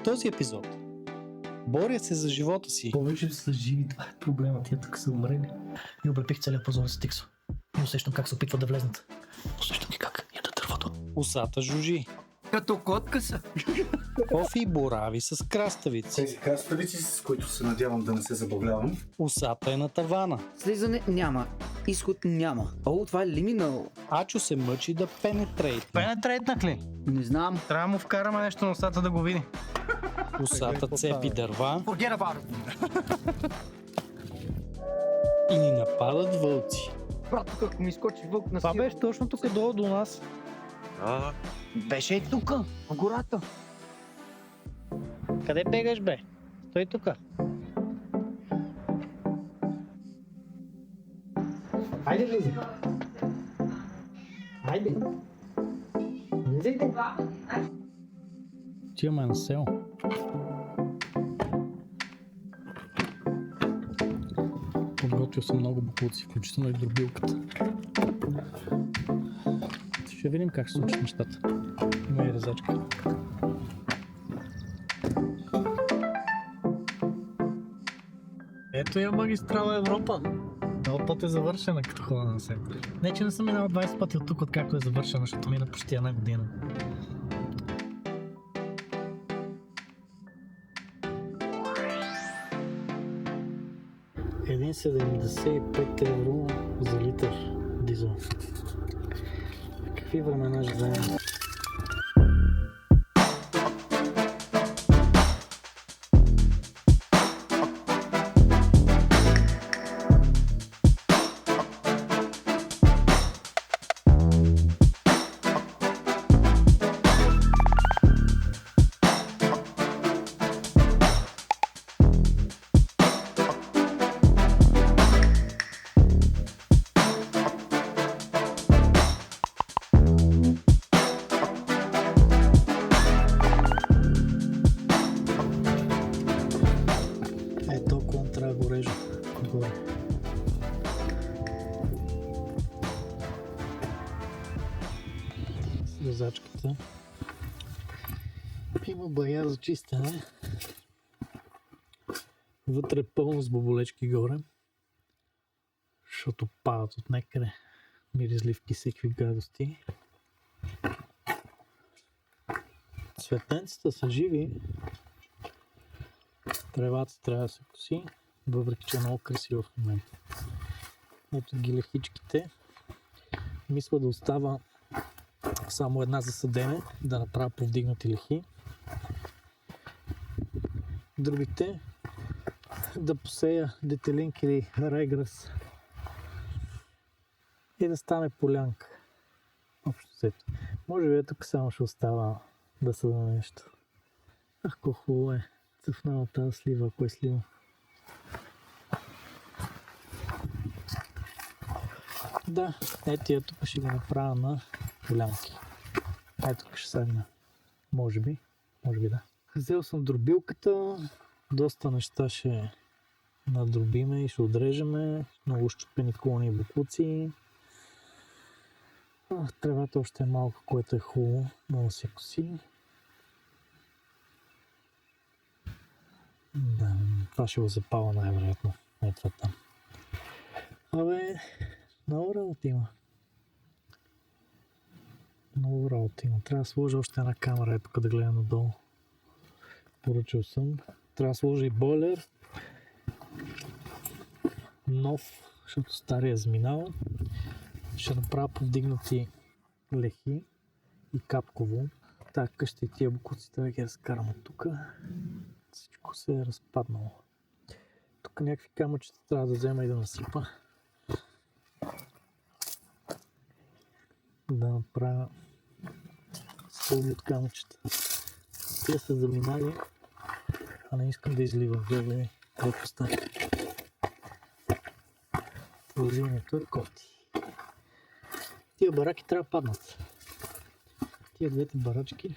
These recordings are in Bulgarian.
В този епизод боря се за живота си. Повече са живи, това е проблема. Тия тук са умрели. И облепих целият прозорец с Тиксо. И усещам как се опитват да влезнат. Усещам ги как ядат дървото. Усата жужи. Като котка са. Кофи борави с краставици. Тези краставици, с които се надявам да не се забавлявам. Усата е на тавана. Слизане няма. Изход няма. О, това е лиминал. Ачо се мъчи да пенетрейтне. Пенетрейтнах ли? Не знам. Трябва да му вкараме нещо на устата да го види. Усата цепи дърва Forget about it. и ни нападат вълци. Брат, тук ако ми изкочи вълк на Това сила. беше точно тук долу до нас. Беше и тук, в гората. Къде бегаш, бе? Стой тук. Хайде, влизай. Хайде. Влизайте. Отиваме на село. Подготвил съм много боклуци, включително и дробилката. Ще видим как се случат нещата. Има и резачка. Ето я магистрала Европа. Този път е завършена като хода на себе. Не, че не съм минал 20 пъти от тук, откакто е завършена, защото мина почти една година. Един 75 евро за литър дизел. Какви времена живеем? Ето контра да го режа горе. С резачката. Има бая за чистене. Вътре е пълно с боболечки горе. Защото падат от някъде миризливки, всеки гадости. Цветенцата са живи. Тревата трябва да се коси, въпреки че е много красиво в момента. Ето ги лехичките. Мисля да остава само една за съдене, да направя повдигнати лехи. Другите да посея детелинки или реграс и да стане полянка. Общо взето. Може би тук само ще остава да съда нещо. Ах, колко хубаво е. Цъфнава тази слива, ако е слива. Да, ето я тук ще го направя на полянки. Ето тук ще седна. Може би да. Взел съм дробилката. Доста неща ще надробиме и ще отрежеме. Много щупени клони и боклуци. Тревата още е малко, което е хубаво. Много се коси. Да, това ще го запала най-вероятно. Ето това там. Абе, много работа има. Много работа има. Трябва да сложа още една камера, тук да гледам надолу. Поръчал съм. Трябва да сложа и бойлер. Нов, защото стария е заминал. Ще направя повдигнати лехи и капково. Така къща и тия бокуци трябва да ги разкарам от тук. Всичко се е разпаднало. Тук някакви камъчета трябва да взема и да насипа. Да направя стълби от камъчета. Те са заминали, а не искам да изливам. Гледай, колко стане. Положението е кофти. Тия бараки трябва да паднат. Тия двете барачки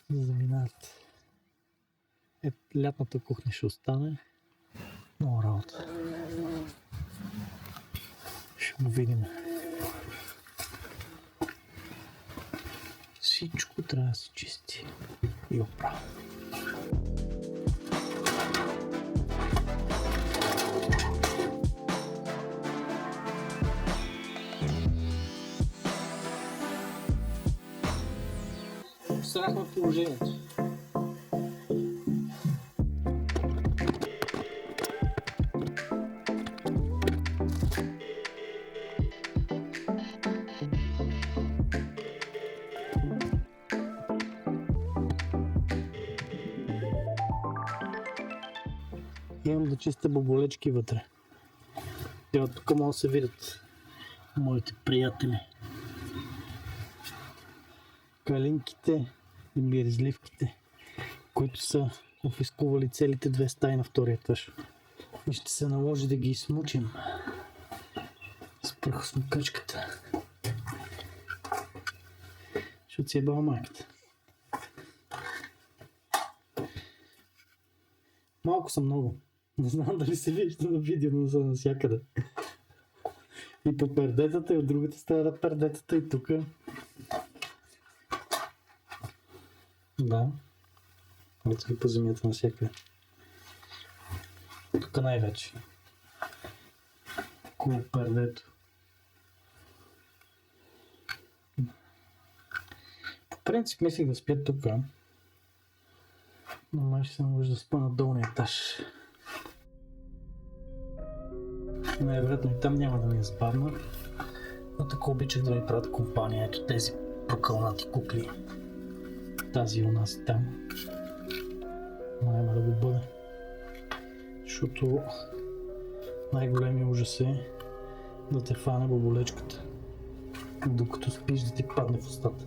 заминават. Лятната кухня ще остане. Много работа. Ще го видим. Всичко трябва да се чисти. и оправя. Срахме положението. Имам да чистя боболечки вътре. Те тук могат да се видят моите приятели. Калинките и миризливките, които са офискували целите 2 стаи на втория етаж. И ще се наложи да ги измучим с прахосмокачката. Ще отсебава майката. Малко са много. Не знам дали се вижда на видео, но са навсякъде. И по пердетата, и от другата страна пердетата, и тук. Да. Ето ги по земята навсякъде. Тук най-вече. Около пердето. По принцип мислих да спя тук. Но май ще се наложи да спа на долния етаж. Най-вероятно и там няма да ми е забавно. Но така обичах да ми правят компания. Ето тези прокълнати кукли. Тази у нас и там. Но няма да го бъде. Защото най-големият ужас е да те фане боболечката. Докато спиш да ти падне в устата.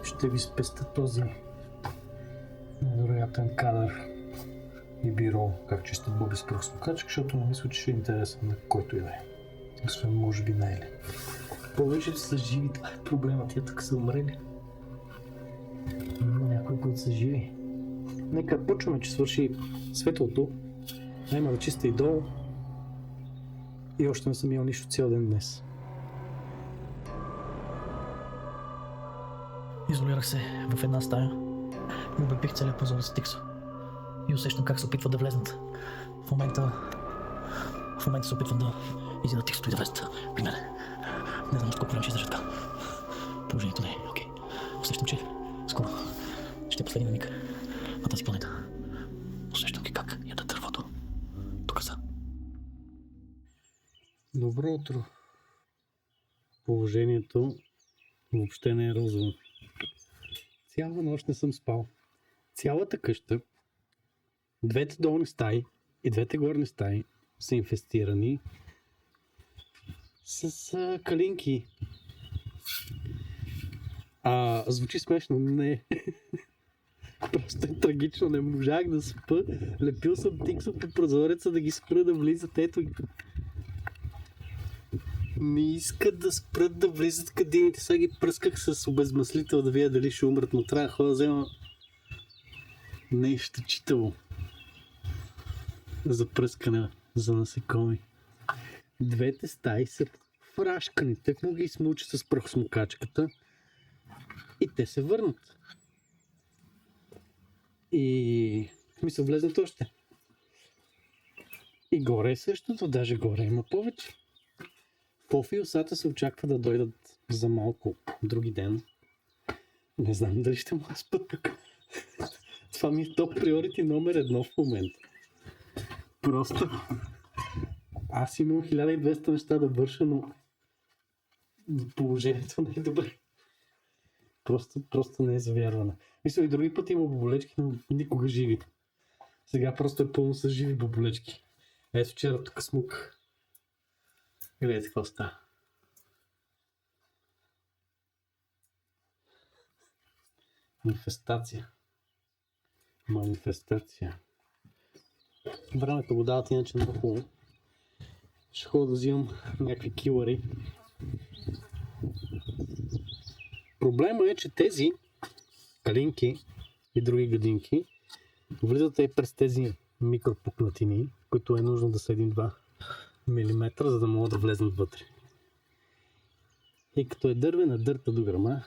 Ще ви спестя този невероятен кадър и бюро, как чиста боби с прахосмокачка, защото не мисля, че ще е интересен на който и да е. Освен може би на Ели. Повечето са живи, това е проблема, тия тук са умрели. Има някои, които са живи. Нека почваме, че свърши светлото. Няма да чиста и долу. И още не съм имал нищо цял ден днес. Изолирах се в една стая и облепих целият прозорец с Тиксо. И усещам как се опитват да влезнат. В момента се опитват да изядат Тиксото и да влезат при мен. Не знам с колко време ще издържа така. Положението не е окей. Усещам, че скоро ще е последния миг на тази планета. Усещам ги как ядат дървото. Тук са. Добро утро. Положението въобще не е розово. Цяла нощ не съм спал. Цялата къща, двете долни стаи и двете горни стаи са инфестирани с калинки. Звучи смешно, не. Просто е трагично, не можах да спа. Лепил съм Тиксо по прозореца да ги спра да влизат. Ето ги. Не искат да спрат да влизат кадините. Сега ги пръсках с обезмаслител да видя дали ще умрат, но трябва да ходя да взема нещо читаво за пръскане за насекоми. Двете стаи са фрашкани. Тъкмо ги смучи с прахосмокачката и те се върнат. И в смисъл влезнат още. И горе е същото, даже горе има повече. Пофи и Осата се очаква да дойдат за малко други ден. Не знам дали ще му спа тук. Това ми е топ приорити номер 1 в момента. Просто аз имам 1200 неща да върша, но положението не е добре. Просто не е завярване. Мисля и други пъти има боболечки, но никога живи. Сега просто е пълно с живи боболечки. Ето вчера тук смук. Гледайте какво става. Манифестация. Времето го дават иначе много хубаво. Ще ходя да взимам някакви килъри. Проблема е, че тези калинки и други гадинки влизат и през тези микропукнатини, които е нужно да са 1-2 мм, за да могат да влезнат вътре. И като е дървена дърта до грама,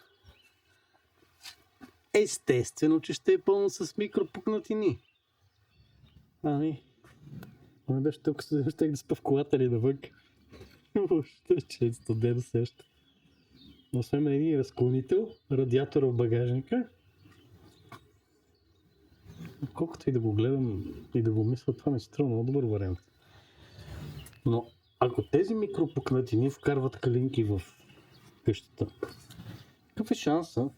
Естествено, че ще е пълно с микропукнатини. Ами беше тук, щех да спа в колата ли навън. Въобще, че е студено също. Освен един разклонител, радиатор в багажника. Колкото и да го гледам и да го мисля, това ми се струва много добър вариант. Но ако тези микропукнатини вкарват калинки в къщата, какъв е шанса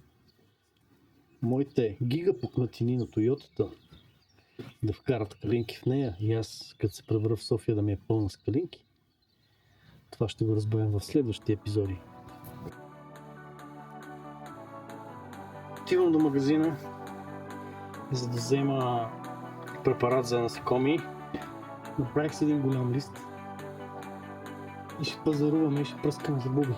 моите гигапукнатини на Тойотата да вкарат калинки в нея и аз, като се превърна в София, да ми е пълна с калинки? Това ще го разберем в следващите епизоди. Отивам до магазина, за да взема препарат за насекоми. Направих си един голям лист и ще пазаруваме и ще пръскаме за буби.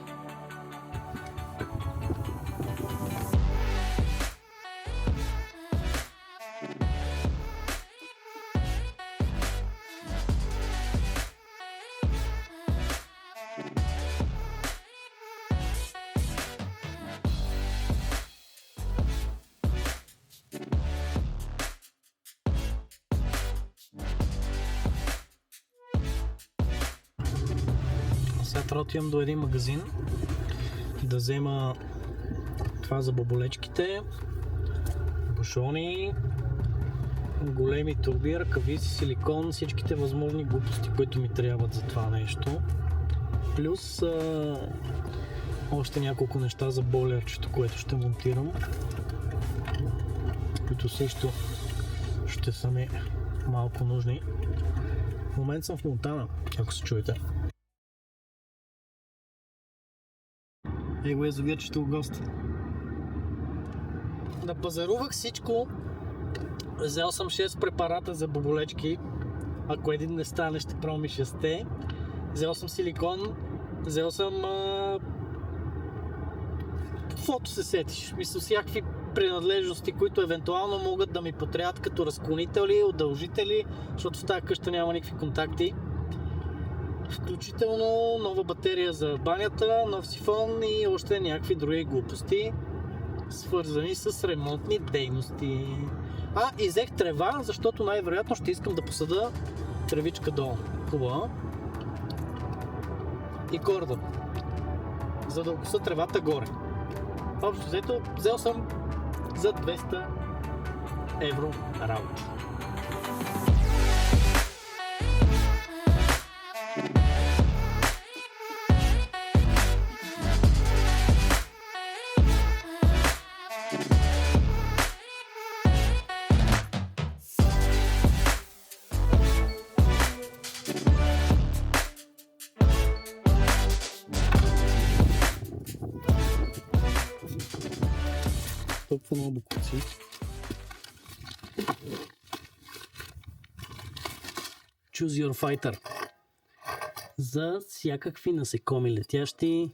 Сега трябва да отивам до един магазин да взема това за боболечките, бушони, големи турби, ръкавици, силикон, всичките възможни глупости, които ми трябват за това нещо. Плюс още няколко неща за бойлерчето, което ще монтирам, които също ще са ми малко нужни. В момента съм в Монтана, ако се чуете. Его язовир, че ще го госта. Напазарувах всичко. Взел съм 6 препарата за боболечки. Ако един не стане, ще пробвам и 6. Взел съм силикон. Взел съм... Каквото се сетиш. Мисля, всякакви принадлежности, които евентуално могат да ми потребват като разклонители, удължители, защото в тази къща няма никакви контакти. Включително нова батерия за банята, нов сифон и още някакви други глупости, свързани с ремонтни дейности. И взех трева, защото най-вероятно ще искам да посада тревичка долу. Хубава. И корда, за да окуса тревата горе. Общо взето, взел съм за 200 евро работа. Толкова много букуци. Choose your fighter. За всякакви насекоми летящи,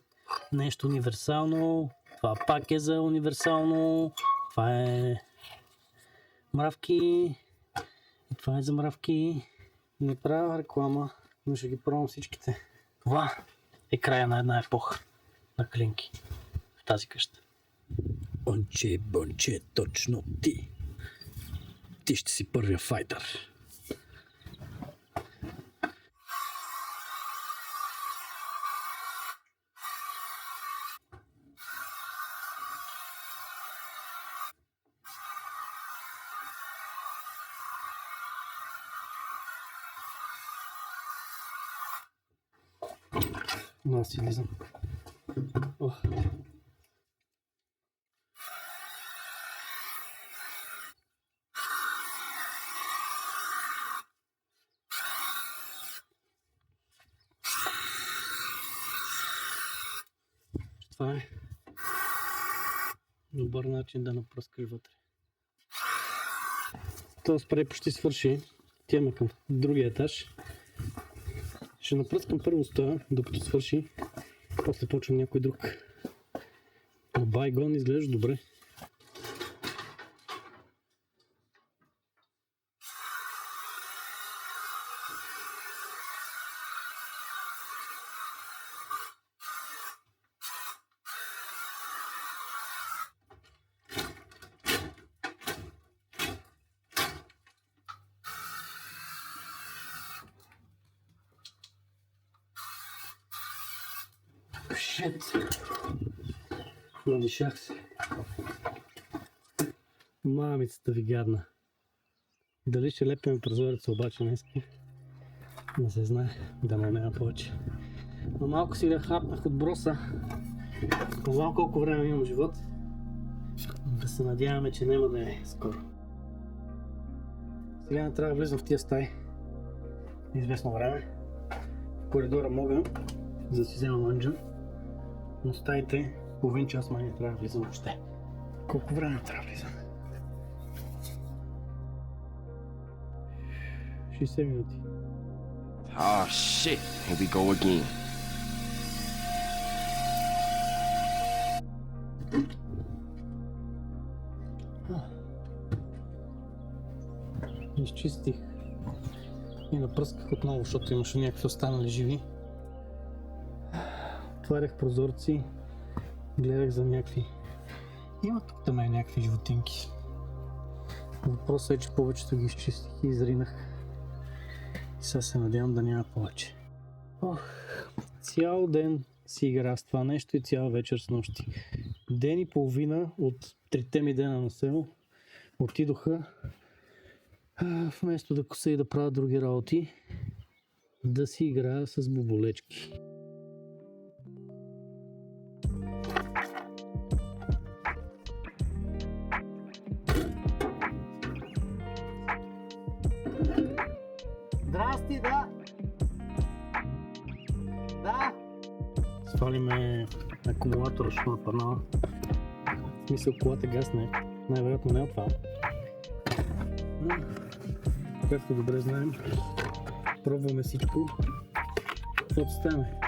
нещо универсално. Това пак е за универсално. Това е мравки. И това е за мравки. Не правя реклама, но ще ги пробвам всичките. Това е края на една епоха на клинки в тази къща. Бонче, точно ти. Ти ще си първия файтър. Но аз си влизам. Това е добър начин да напръскаш вътре. Това спрей почти свърши. Отиваме към другия етаж. Ще напръскам първо стоя, докато свърши. После почвам някой друг. Но байгон изглежда добре. Шит. Надишах се. Мамицата ви гадна. Дали ще лепим прозореца обаче днес? Не се знае. Да няма повече. Но малко си да хапнах от броса. Не знам колко време имам живот. Да се надяваме, че няма да е скоро. Сега не трябва да влизам в тия стаи. Известно време. В коридора мога, за да си взема лънджа. Но стаите половин час май не трябва да влизам въобще. Колко време трябва да влизам? 60 минути. Oh shit, here we go again. Изчистих и напръсках отново, защото имаше някакви останали живи. Отварях прозорци, гледах за някакви... Има тук там някакви животинки. Въпросът е, че повечето ги изчистих и изринах. И сега се надявам да няма повече. Цял ден си игра с това нещо и цяла вечер с нощи. Ден и половина от 3 ми дена на село отидоха вместо да коса и да правя други работи, да си играя с боболечки. Здрасти, да! Да! Свалиме акумулатора, ще напърнава. В смисъл, колата гасне. Най-вероятно не е това. Както добре знаем, пробваме всичко. Каквото стане.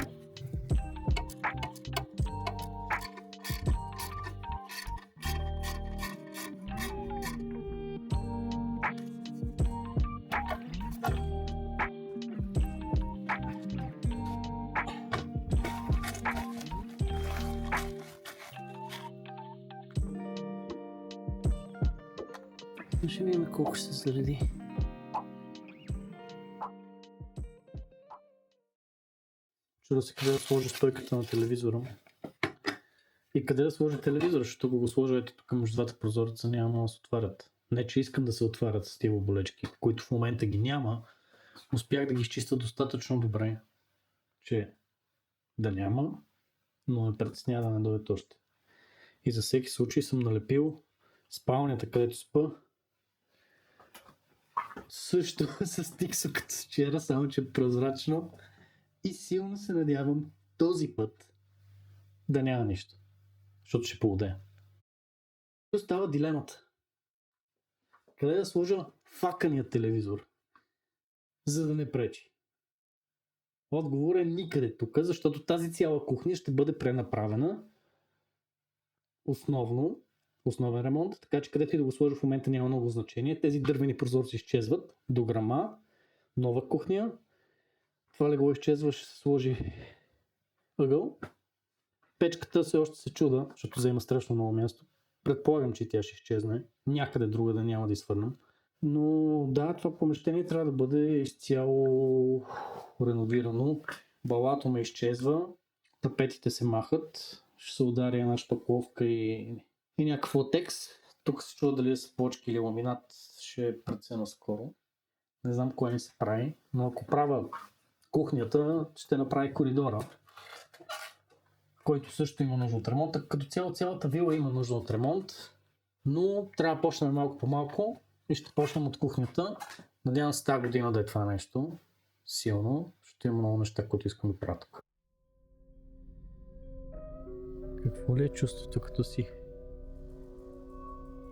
Ще видим колко ще се зареди. Чудо се къде да сложа стойката на телевизора. И къде да сложа телевизора, защото го сложа ето тук между двата прозореца, няма да се отварят. Не, че искам да се отварят с тия болечки, които в момента ги няма. Успях да ги изчиста достатъчно добре, че да няма, но ме притеснява да не дойдат още. И за всеки случай съм налепил спалнята, където спа, също с тиксо като вчера, само че прозрачно. И силно се надявам този път да няма нищо, защото ще поудея. Тук става дилемата. Къде да сложа факания телевизор, за да не пречи? Отговор е никъде тук, защото тази цяла кухня ще бъде пренаправена основен ремонт, така че където и да го сложа в момента няма много значение. Тези дървени прозорци изчезват, дограма, нова кухня. Това легло изчезва, ще се сложи ъгъл. Печката все още се чуда, защото взема страшно много място. Предполагам, че тя ще изчезне. Някъде друга да няма да изфърнам. Но да, това помещение трябва да бъде изцяло реновирано. Балато ме изчезва. Тапетите се махат. Ще се удари една шпакловка и някакъв латекс. Тук се чува дали са плочки или ламинат. Ще преценя скоро. Не знам кое ми се прави, но ако правя кухнята, ще направи коридора, който също има нужда от ремонт. Като цяло цялата вила има нужда от ремонт, но трябва да почнем малко по малко и ще почнем от кухнята. Надявам се тази година да е това нещо силно, ще има много неща, които искам да правя тук. Какво ли е чувството, като си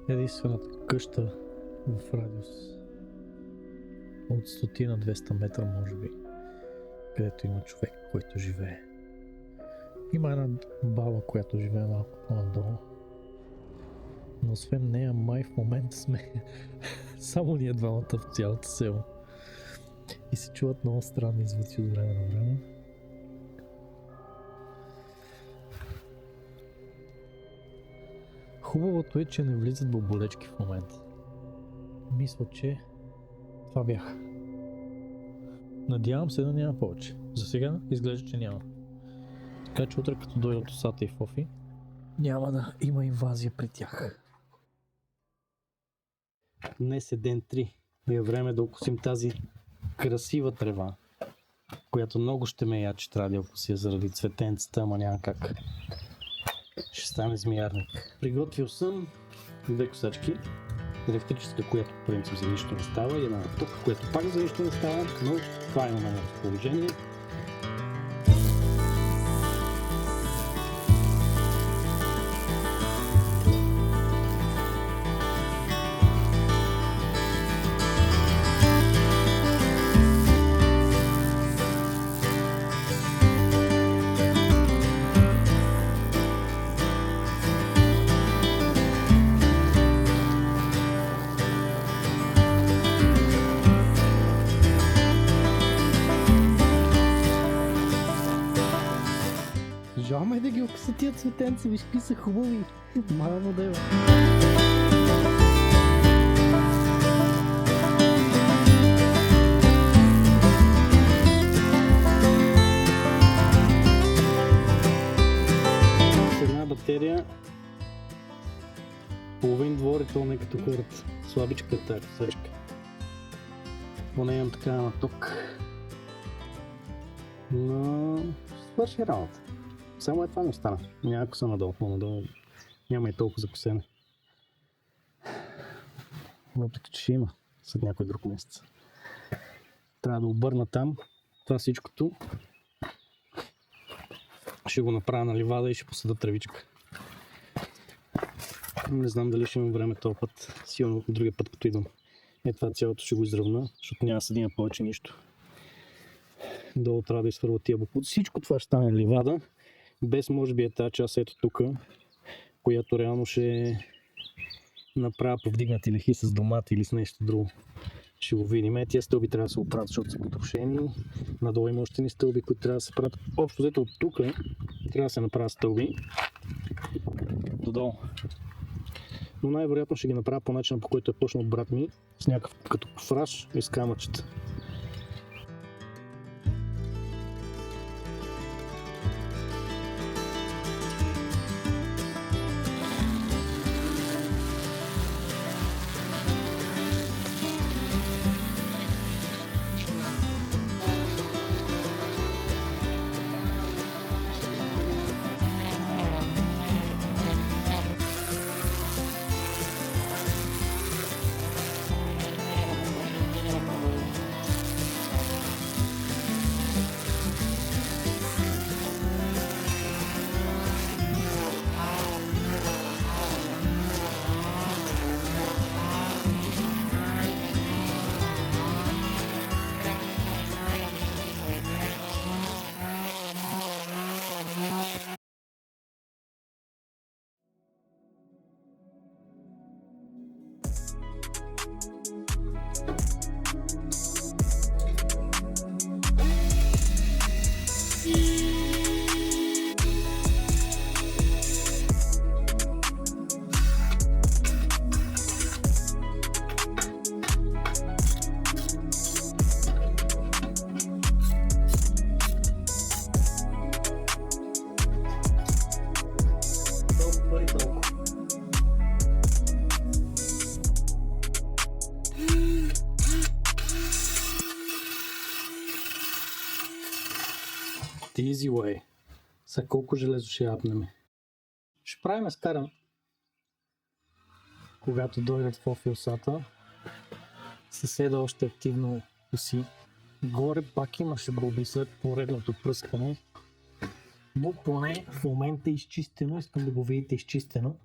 единствената къща в радиус от 100 на 200 метра, може би, където има човек, който живее. Има една баба, която живее малко по-надолу. Но освен нея, май в момента сме само ние двамата в цялото село. И се чуват много странни звуци от време на време. Хубавото е, че не влизат боболечки в момента. Мисля, че това бяха. Надявам се да няма повече. За сега изглежда, че няма. Така че утре като дойдат Осата и Фофи, няма да има инвазия при тях. Днес е ден 3 и е време да окусим тази красива трева, която много ще ме яче, трябва да я окуся заради цветенцата, ама няма как. Ще стане змиярник. Приготвил съм 2 косачки. Електрическа, която по принцип за нищо не става, и една тук, която пак за нищо не става, но това имаме на разположение. Жал ме да ги окуса тия цветенца, виж какви са хубави. Мамо дева. С една батерия половин двор и то не като хората. Слабичка е тази косачка. Поне имам така на тук. Но свърши работа. Само е това не остана. Няма коса надолу, по-надолу няма и толкова за косене. Въпреки че ще има след някой друг месец. Трябва да обърна там. Това всичкото ще го направя на ливада и ще посада тревичка. Не знам дали ще имам време този път. Силно другия път като идвам. Е, това цялото ще го изравна, защото няма да съдиня повече нищо. Долу трябва да изфърва тия боклуци. Всичко това ще стане ливада. Без може би е тази част ето тук, която реално ще направя повдигнати лехи с домати или с нещо друго. Ще го видим. Тия стълби трябва да се оправят, защото са потрошени. Надолу има още ни стълби, които трябва да се правят. Общо взето от тук трябва да се направят стълби додолу. Но най-вероятно ще ги направя по начина, по който е почнал брат ми, с някакъв като фраж и с камъчета. The easy way. За колко железо ще апнем? Ще правим скара. Когато дойдат Фофи и Осата, съседа още активно коси. Горе пак имаше боби след поредното пръскане. Но поне в момента е изчистено. Искам да го видите изчистено.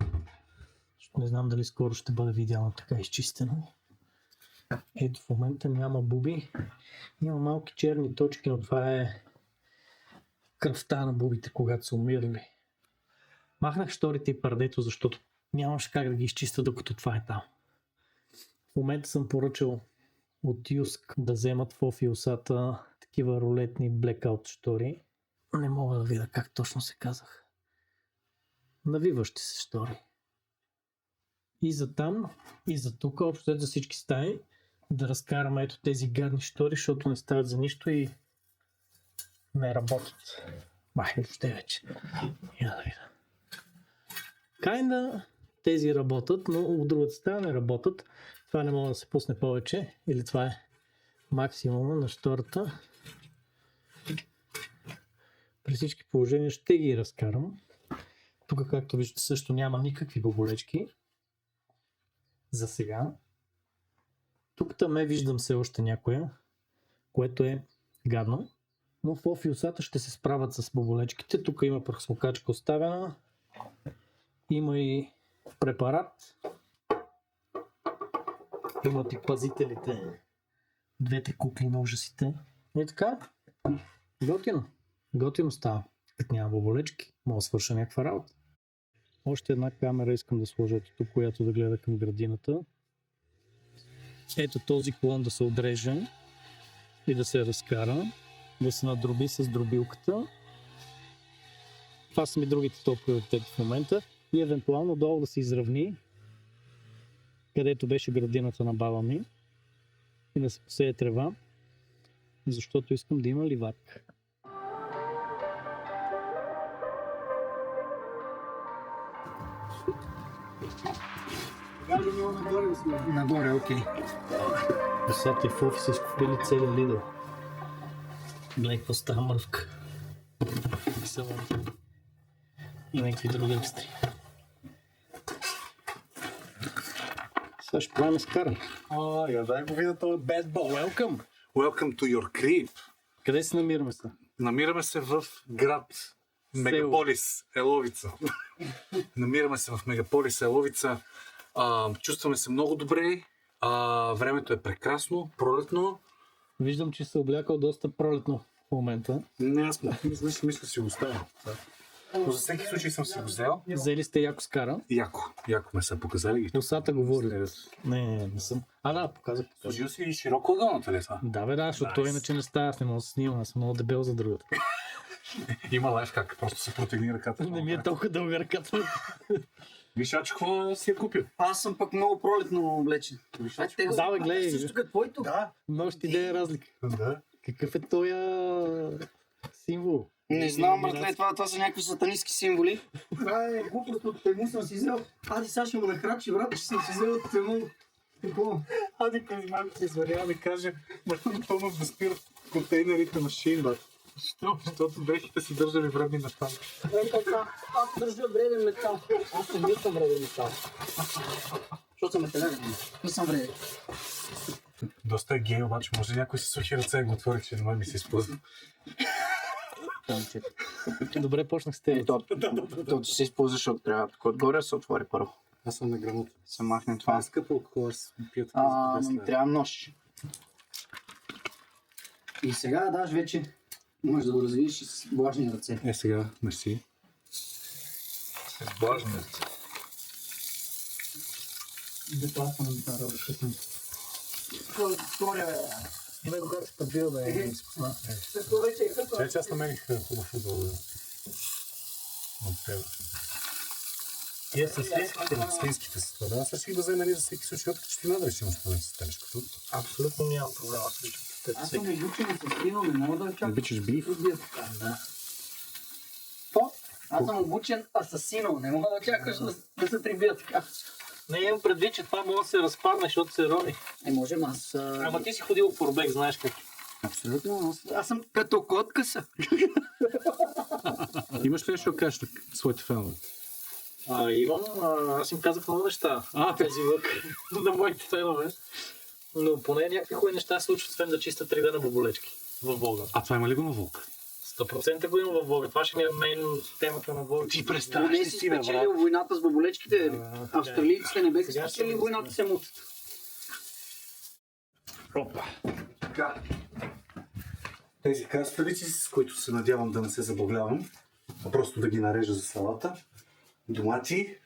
Не знам дали скоро ще бъде видяно така изчистено. Ето в момента няма буби. Има малки черни точки, но това е кръвта на бубите, когато са умирали. Махнах шторите и пардето, защото нямаше как да ги изчиста, докато това е там. В момента съм поръчал от Юск да вземат Фофи и Осата такива рулетни blackout штори. Не мога да видя как точно се казах. Навиващи се штори. И за там, и за тук, общо за всички стаи, да разкараме ето тези гадни штори, защото не стават за нищо и не работят. Май, въобще вече. Я да видя. Kinda тези работят, но от другата страна не работят. Това не може да се пусне повече. Или това е максимума на штората. При всички положения ще ги разкарам. Тук, както виждате, също няма никакви боболечки. За сега. Тук таме виждам все още някоя, което е гадно. Но в офиусата ще се справят с боболечките. Тук има пръхсмокачка оставена. Има и препарат. Имат и пазителите. Двете кукли на ужасите. И така. Готино. Готино става. Като няма боболечки, мога да свърша някаква работа. Още една камера искам да сложа тук, която да гледа към градината. Ето този клон да се отреже и да се разкара. Да се надроби с дробилката. Това са ми другите топ приоритети в момента. И евентуално долу да се изравни, където беше градината на баба ми. И да се посее трева, защото искам да има ливак. Нагоре, окей. Десата в офиса изкупили целия Lidl. Гледай какво става мръвка. И някакви други екстри. Сега ще правим скара. Я дай го видя този bad boy. Welcome! Welcome to your crib. Къде се намираме сега? Намираме се в град Мегаполис Еловица. Намираме се в Мегаполис Еловица. Чувстваме се много добре. Времето е прекрасно, пролетно. Виждам, че се облякал доста пролетно в момента. Не, аз мисля си го оставя. Но за всеки случай съм си го взел. Взели сте яко скара. Яко ме са показали ги. Усата говори. Не съм. Да, показах. Служил си широко ъгълната ли това? Да, бе, да, защото той иначе не става, аз не мога да снимам, аз съм много дебел за другата. Има лайфхак, просто се протегни ръката. Не ми е толкова дълга ръката. Виж, какво си е купил? Аз съм пък много пролетно облечен. Да, бе, гледай. Също като твоето. Да. Нощ идея разлика. Да. Какъв е този символ? Не знам, братле, това са някакви сатанистки символи. Това е глупост от тему съм си взел. Ади сега ще му нахрачи, брат, че съм си взел от тему. Какво? Ади къде малко се изварява да каже, пълно да спират контейнерите на Шин, бе. Защото дрехите си държали вредни неща. Аз държа вреден метал. Аз не съм вреден метал. Защото съм метален. Не съм вреден. Доста е гей, обаче може някой си сухи ръце и го отворих, че не ме ми се използва. Добре, почнах с теб. То се използва, защото трябва отгоре да се отвори първо. Аз съм на грамота. Се махне Това това. е скъпо, ако аз пия така за 10 лева. Трябва нож. И сега даш вече можеш да го развиеш и с влажни ръце. Е, сега, мерси. С влажни ръце. Безплатно на това работа. Ме когато се подбил да е спусна. Че аз намерих хубав футбол. От тебе. Тия са свинските. Свинските са това. Да, сега ще ги да взема за всеки случай, въпреки че ти надали ще имаш проблем с телешкото. Абсолютно нямам проблема с личните. Аз съм обучен с кино, не мога да Не очаквам. обичаш биф? Да. Какво? Аз съм обучен асасино, не мога да очакваш да се прибия така. Не имам предвид, че това може да се разпадне, защото се рони. Можем аз... Ама ти си ходил по Рубек, знаеш как. Абсолютно, аз съм като коткаса. Имаш ли нещо да кажеш на своите фенове? Имам, аз им казах много неща. Тези лък на моите фенове. Но поне някакви хубави неща се случват, освен да чиста 3 дена боболечки в Волга. А това има ли го на Волк? 100% го има в Волга. Това ще ми е мейн темата на Волга. Ти Не представяш ли си си, бе, брат? спечелил войната с баболечките. Австралийците не беха Сега спечели ще войната се мутат. Опа. Така. Тези краставици, с които се надявам да не се забавлявам, а просто да ги нарежа за салата. Домати,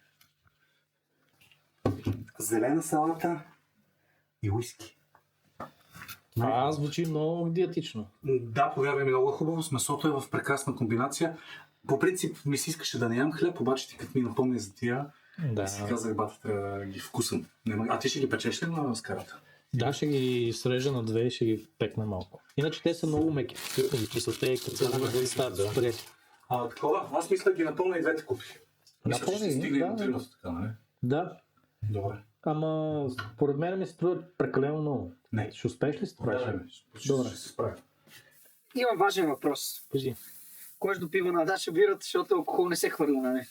зелена салата и уиски. Това звучи много диетично. Да, повярвай ми, много хубаво. С месото е в прекрасна комбинация. По принцип ми се искаше да не ям хляб, обаче ти като ми напомня за тия, Да. си казах, бата, трябва да ги вкусам. А ти ще ги печеш ли на скарата? Да, ще ги срежа на две и ще ги пекна малко. Иначе те са много меки. Чувствам ги, че са те, като са да стават спрели. Такова, аз мисля ги напълня и двете купи. Мисля, че ще Напълни, стигне и да, до тримата така, нали? Да. Добре. Ама според мен ми се струва прекалено много. Не. Ще успееш ли се справиш? Добре. Ще се справя. Имам важен въпрос. Кажи. Кой ще допива на Даша бирата, защото алкохол не се хвърля на нея?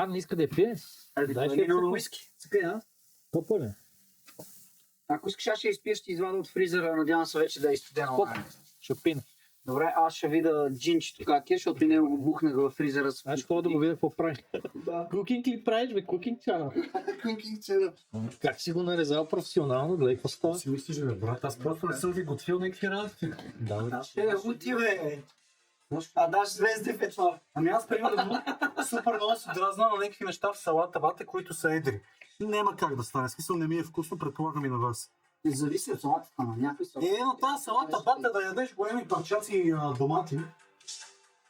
Не иска да я пие? Айде, Дай дай ще ще я на уиски. Цъкай, а? Топъл ли? Ако искаш, аз ще изпиеш, ще извада от фризера, надявам се вече да е изстудено. Шопин. Добре, аз ще видя джинчето как е, защото и него го бухнах във фризера. Аз ще ходя да го видя какво прави. Да. Кукинг ли правиш, бе? Кукинг чана. Как си го нарезал професионално? Гледай какво става. Си мислиш, бе, брат, аз просто не съм ви готвил някакви работи. Да, бе. Ути, бе. А даш звезди е това. Ами аз примерно супер много се дразна на някакви неща в салата, бате, които са едри. Няма как да стане, смисъл не ми е вкусно, предполагам и на вас. Зависи от салатата на някой салат. Но тази салата, бате, да ядеш големи парчаци домати,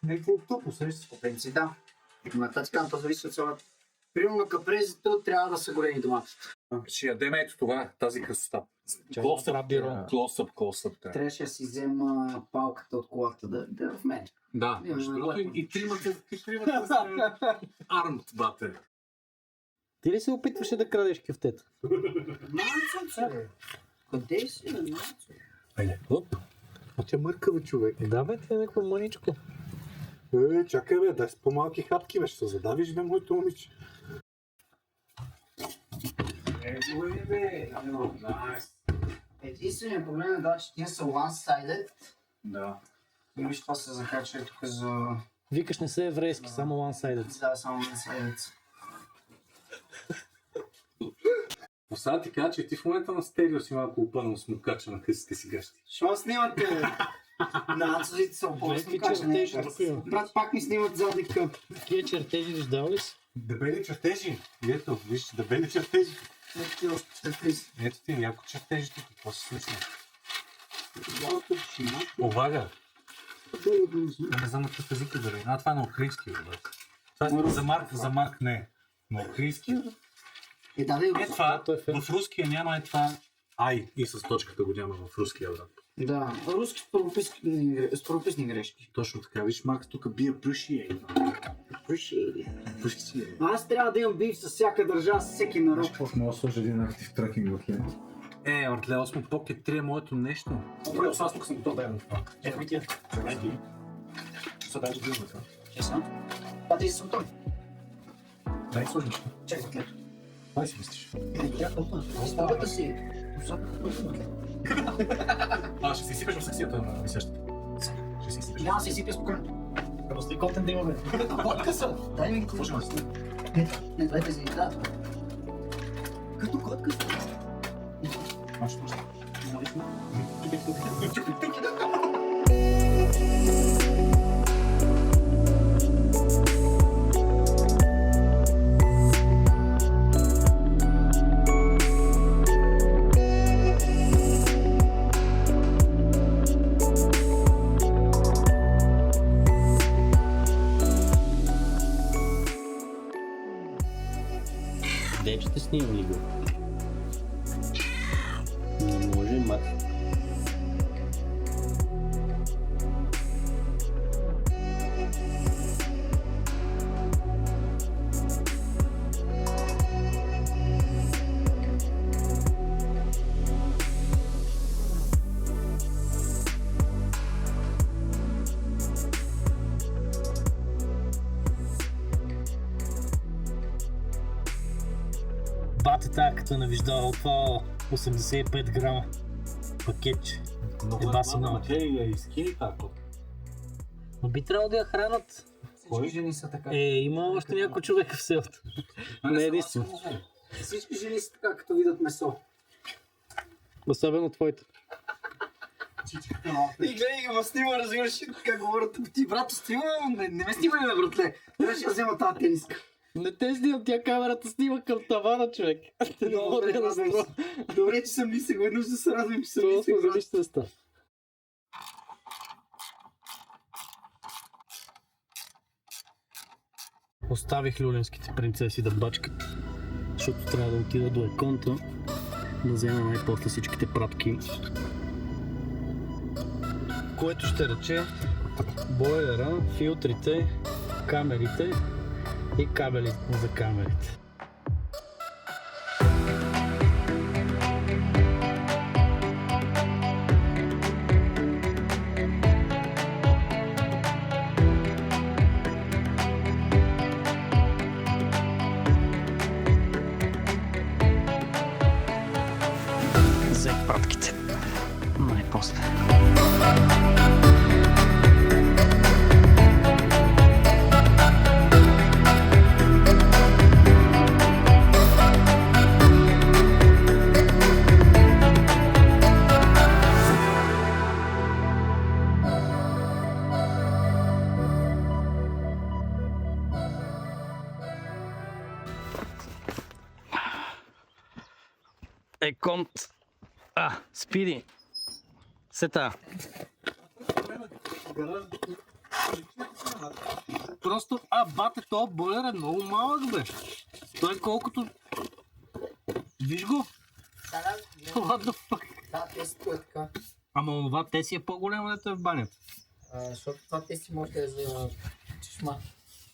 някакво тъпо, сещаш. По принцип, да. Но така, то зависи от салата. Примерно на капрезите трябва да са големи доматите. Ще ядем ето това, тази красота. Клосъп. Трябваше да си взема палката от колата да е в мен. Да, Между другото, и тримата са армд, бате. Ти ли се опитваше да крадеш кефтета? Къде си, Нацо? Айде, оп. А тя мъркава човек. Да, бе, ти е някакво мъничко. Чакай бе, дай с по-малки хапки, бе, ще се задавиш, бе, моето момиче. Единственият проблем е да, че тия са one-sided. Да. И виж, това се закачва тук за... Викаш не са еврейски, само one-sided. Да, само one-sided. Сега ти кажа, че ти в момента на стерео си малко опънал смукача на късите си гащи. Що снимате, бе? Нацозите са опасно кача, не е. Брат, пак ми снимат задника. Такива чертежи виждал ли си? Дебели чертежи. Ето, виж, дебели чертежи. Ето ти, яко чертежи тук, какво се случва? Овага. Не знам на какъв език е дали. Това е на украински, бе. Това е за Марк не. На украински. Да, бе, Това, в руския няма това ай и с точката го няма в руския, брат. да, руски с правописни грешки. Точно така, виж, Марк тук бие appreciate. Аз трябва да имам бив с всяка държава, с всеки народ. Мога да сложа един актив тракинг в лента. Артле, 8 Pocket 3 е моето нещо. Добре, аз тук съм готов да ядам това. Ето ви тия. Сега дай да гледам това. Честно? Това ти си съм той. Дай сложиш. Чакай, гледа. Дай си мислиш. Стабата си. Ще си сипеш в секцията на висящата. Ще си сипеш. Няма да си сипя спокойно. Просто контент да имаме. Подкъса. Дай ми ги какво. Не, дай тези. Да. Като котка. Де ще снимам ли го? Не може, мак. Бате тая, като не виждава това 85 грама пакетче. Еба си много. Но би трябвало да я хранат. Всички жени са така. Има още някой човек в селото. Не е единствено. Всички жени са така, като видят месо. Особено твоите. И гледай го снима, разбираш как говорят. Ти, брато, снима, не ме снимай, бе, братле. Трябваше да взема тази тениска. Не те снимам, тя камерата снима към тавана, човек. Добре, че съм мислил, веднъж да се радвам, че съм мислил. за личността. Оставих люлинските принцеси да бачкат, защото трябва да отида до еконта, да взема най-после всичките пратки. Което ще рече бойлера, филтрите камерите и кабели за камерите. Взех пратките. Най-после. Конт. Спиди. Сета. Просто, бате, този бойлер е много малък, бе. Той е колкото... Виж го. What the fuck? Да, тесто е така. Ама това те си е по-голямо, дето е в банята. Защото това тесто може да е за чешма.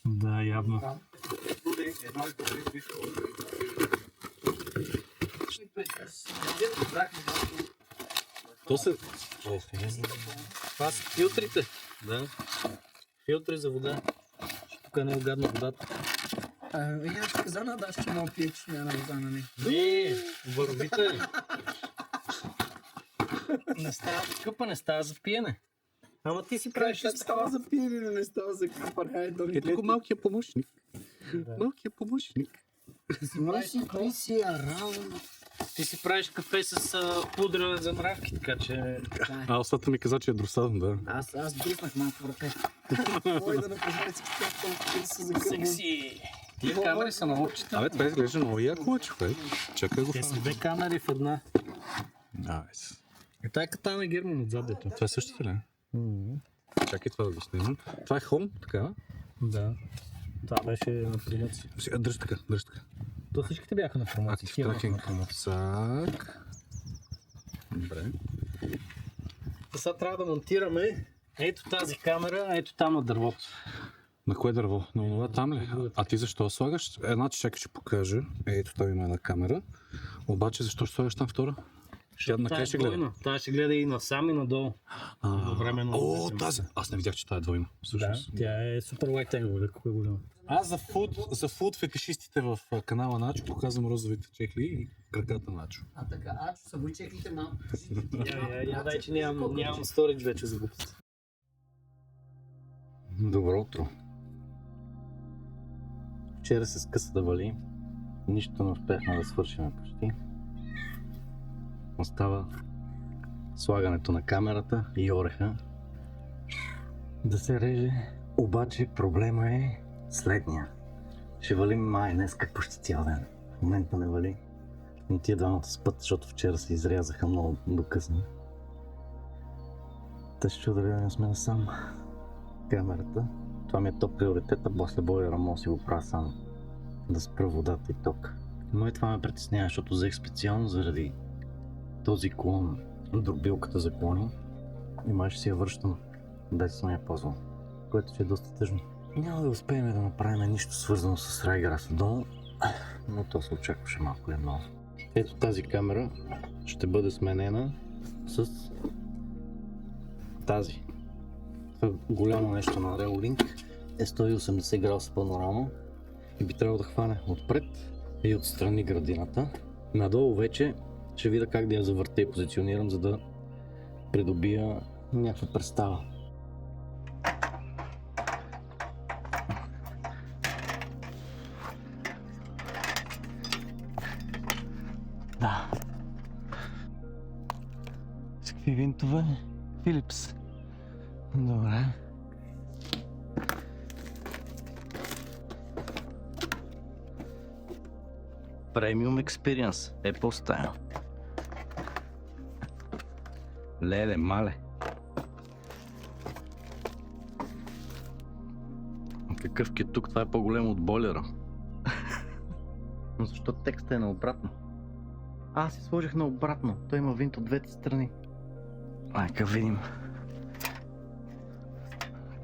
Да, явно. Да. То се... Това са филтрите. Да. Филтри за вода. Тук е много гадна водата. Я ще каза на Даш, че мога пие, че няма вода, нали? Не, вървите. Не става къпа, не става за пиене. Ама ти си правиш... Ще става за пиене, не става за капър. Е, тук малкият помощник. Малкият помощник. Ти си арал. Ти си правиш кафе с пудра за мравки, така че... А, остата ми каза, че е друсан, да. Аз бриснах малко ръка. Кой да напознаете всички които са за кървен. Секси! Тия камери са на лопчета. Абе, това изглежда много яко, човек. Чакай го. Те са две камери в една. Найс. И тая катана е Герман отзад, ето. Това е същото ли? Чакай това да го снимам. Това е хом, така. Да. Това беше на промоция. Сега, дръж така, дръж така. То всичките бяха на промоция. Актив Тия бяха на тракинг. промоция. Так. Добре. Сега трябва да монтираме ето тази камера, ето там на дървото. На кое дърво? На онова там ли? А ти защо слагаш? Значи чакай, ще покажа. Ето там има една камера. Обаче защо ще слагаш там втора? Тя на къде ще гледа? Тая ще гледа и насам и надолу. Временно. О, тази! Аз не видях, че това е двойна. Да, Всъщност. тя е супер лайт англ, колко е голяма. Аз за фуд фетишистите в канала Начо показвам розовите чехли и краката Начо. Така, Ачо, събуй чехлите малко. Я дай, че нямам сторидж вече за глупост. Добро утро. Вчера се скъса да вали. Нищо не успяхме да свършим почти. Остава слагането на камерата и ореха да се реже. Обаче проблема е следния. Ще валим май днеска почти цял ден. В момента не вали. Но тия двамата спът, защото вчера се изрязаха много до късно. Та ще чудя да не сме насам. Камерата. Това ми е топ приоритета, после бойлера мога си го правя сам. Да спра водата и ток. Но и това ме притеснява, защото взех специално заради този клон, дробилката за клони. И май ще си я връщам, без съм я ползвал. Което ще е доста тъжно. Няма да успеем да направим нищо свързано с Райграс долу, но то се очакваше малко или много. Ето тази камера ще бъде сменена с тази. Това голямо нещо на Reolink е 180 градуса панорама и би трябвало да хване отпред и отстрани градината. Надолу вече ще видя как да я завъртя и позиционирам, за да придобия някаква представа. Да. С какви винтове? Филипс. Добре. Premium Experience Apple Style. Леле, мале. Какъв кетук, това е по-големо от бойлера. Но защо текстът е наобратно? Аз си сложих наобратно. Той има винт от двете страни. Нека видим.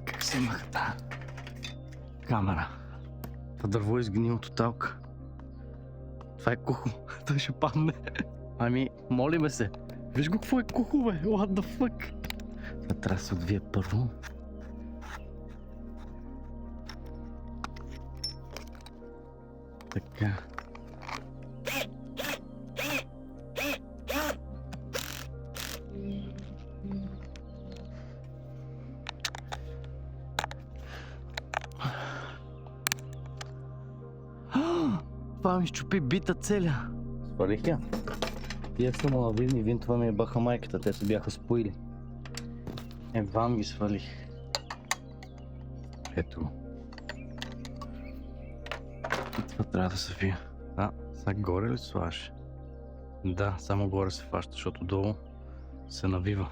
Как се махта? камера. Това дърво е изгнило тоталка. Това е кухо. Той ще падне. Ами, молиме се. Виж го какво е кухо, бе. What the fuck? Това трябва да се отвие първо. Така. Това ми щупи бита целя. Свалих я. Тия са малавидни винтове ми баха майката, те се бяха споили. Едва ги свалих. Ето го. И това трябва да се вие. Да, сега горе ли слагаш? Да, само горе се фаща, защото долу се навива.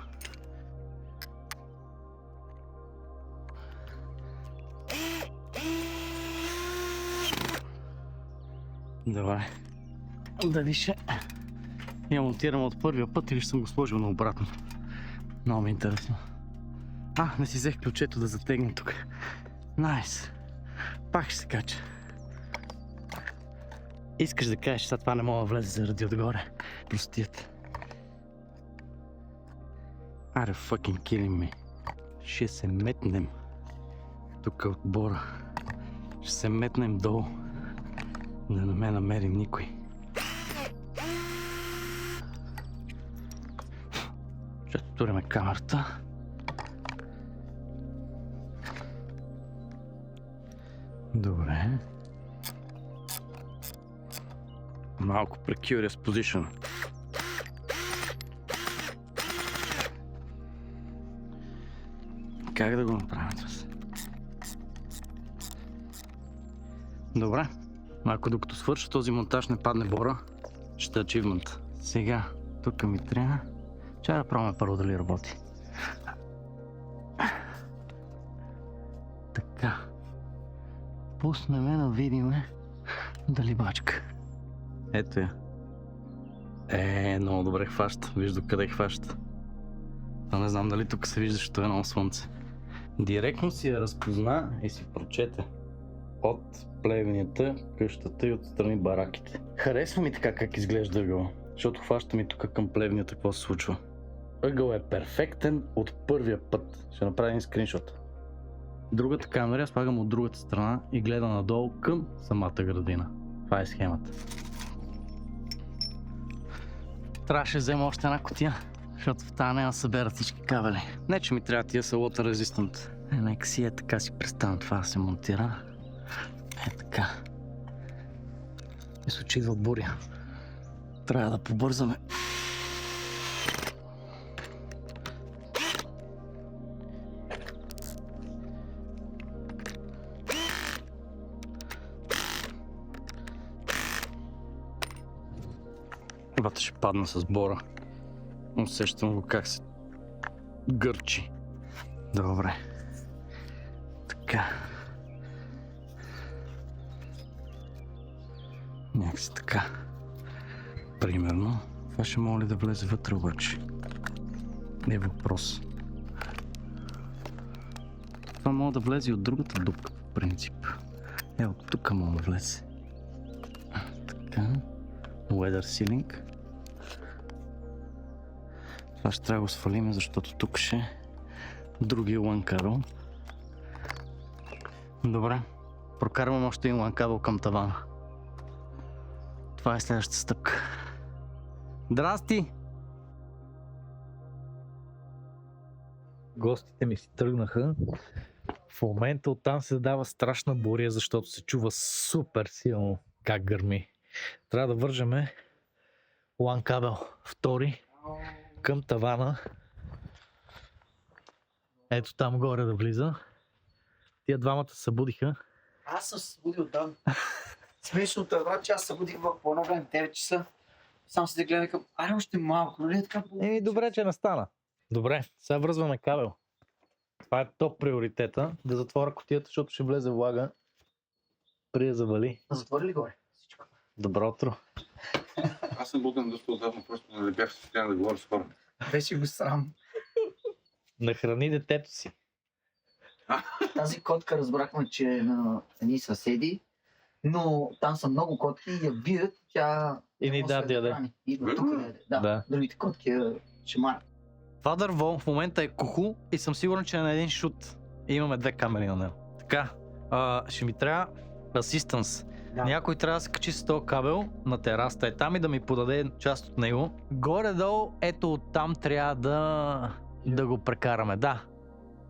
Добре. Дали ще я монтирам от първия път или ще съм го сложил наобратно? Много ми е интересно. Не си взех ключето да затегна тук. Найс. Пак ще се кача. Искаш да кажеш, че това не мога да влезе заради отгоре. Простият. Аре, fucking killing me. Ще се метнем. Тук от бора. Ще се метнем долу. Да не ме намери никой. Ще туриме камерата. Добре. Малко precarious position. Как да го направим това? Добре. Ако докато свърша този монтаж не падне бора, ще е achievement. Сега, тук ми трябва. Чай да пробваме първо дали работи. Така. Пуснеме да видиме дали бачка. Ето я. Много добре хваща. Вижда къде хваща. Не знам дали тук се вижда, защото е много слънце. Директно си я разпозна и си прочете. От плевнията, къщата и отстрани бараките. Харесва ми така как изглежда ъгъла, защото хваща ми тук към плевнията какво се случва. Ъгъл е перфектен от първия път. Ще направя един скриншот. Другата камера я слагам от другата страна и гледа надолу към самата градина. Това е схемата. Трябваше да взема още една кутия, защото в тази няма събера всички кабели. Не, че ми трябва тия са water resistant. Нека си така си представям това да се монтира. Така. Мисля, че идва буря. Трябва да побързаме. Бата ще падна с бора. Усещам го как се гърчи. Добре. Така. Някакси така. Примерно. Това ще мога ли да влезе вътре обаче? Не е въпрос. Това мога да влезе и от другата дупка, по принцип. От тук мога да влезе. Така. Weather ceiling. Това ще трябва да го свалиме, защото тук ще е другия LAN кабел. Добре. Прокарвам още един LAN кабел към тавана. Това е следващата стъпка. Здрасти! Гостите ми си тръгнаха. В момента оттам се дава страшна буря, защото се чува супер силно как гърми. Трябва да вържеме LAN кабел втори към тавана. Ето там горе да влиза. Тия двамата се събудиха. Аз съм се събудил там. Смешното е, брат, че аз събудих в по-едно време 9 часа. Само се да гледам, към, още малко, нали така? Добре, че настана. Добре, сега връзваме кабел. Това е топ приоритета. Да затворя кутията, защото ще влезе влага. Преди да завали. Затвори ли горе? Всичко. Добро утро. Аз съм буден доста отдавна, просто не бях в състояние да говоря с хора. Беше го срам. Нахрани детето си. Тази котка разбрахме, че е на едни съседи, но там са много котки и я бият, тя... И ни да яде. Идва тук да яде. Да, другите котки ще марят. Това дърво в момента е кухо и съм сигурен, че е на един шут. И имаме 2 камери на него. Така, ще ми трябва асистанс. Да. Някой трябва да се качи с този кабел на тераста там и да ми подаде част от него. Горе-долу, ето оттам трябва да го прекараме. Да,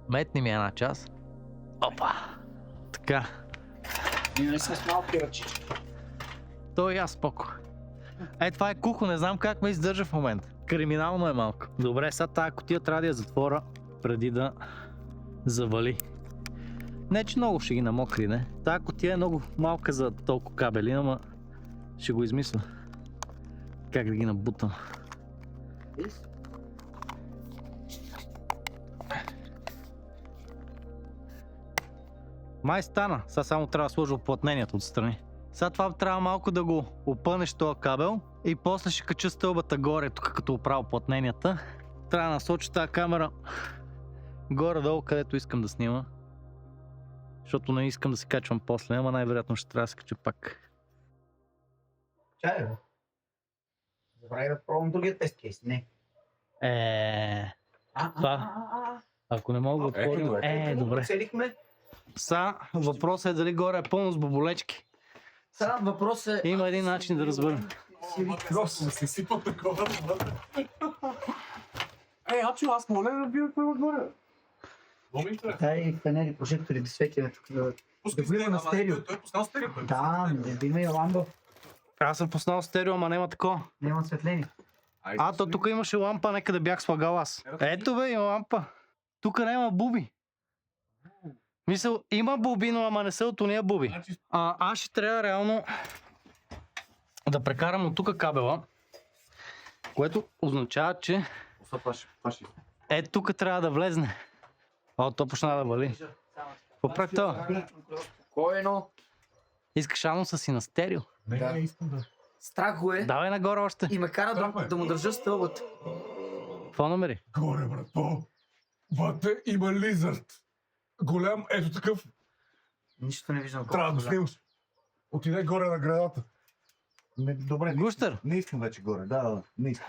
метни ми една част. Опа! Така, Ние не сме с малки ръчички. то и аз споко. Това е кухо, не знам как ме издържа в момента. Криминално е малко. Добре, сега тази кутия трябва да я затворя преди да завали. Не, че много ще ги намокри, не. Тая кутия е много малка за толкова кабели, ама ще го измисля. Как да ги набутам. Май стана, сега само трябва да сложа оплътнението отстрани. Сега това трябва малко да го опънеш този кабел и после ще кача стълбата горе, тук като оправя оплътненията. Трябва да насоча тази камера горе-долу, където искам да снима. Защото не искам да се качвам после, ама най-вероятно ще трябва да се кача пак. Чай, бе. Забравяй да пробвам другия тест кейс. Не. Това. Ако не мога да отворим... добре. Целихме. Сега въпросът е дали горе е пълно с боболечки. Сега въпрос е... Има един начин да разбера. Просто се сипа такова вътре. Ачо, аз моля да бия какво отгоре. Дай фенери, прожектори да светиме тук да... Пускай влиза на стерео. Той е пуснал стерео. Да, да има и ламба. Аз съм пуснал стерео, ама няма такова. Няма осветление. То тук имаше лампа, нека да бях слагал аз. Ето бе, има лампа. Тук няма буби. Мисъл, има буби, но ама не са от уния буби. Аз ще трябва реално да прекарам от тук кабела, което означава, че тук трябва да влезне. То почна да вали. Какво прави това? Спокойно. Искаш ануса си на стерео? Не, искам да. Страх го е Давай нагоре още. и ме кара да му държа стълбата. Какво намери? Горе, брато. Вътре има лизард. Голям, ето такъв. Нищо не виждам. Трябва да снимаш. Отиде горе на градата. Добре, Гущер? не искам вече горе, да, не искам.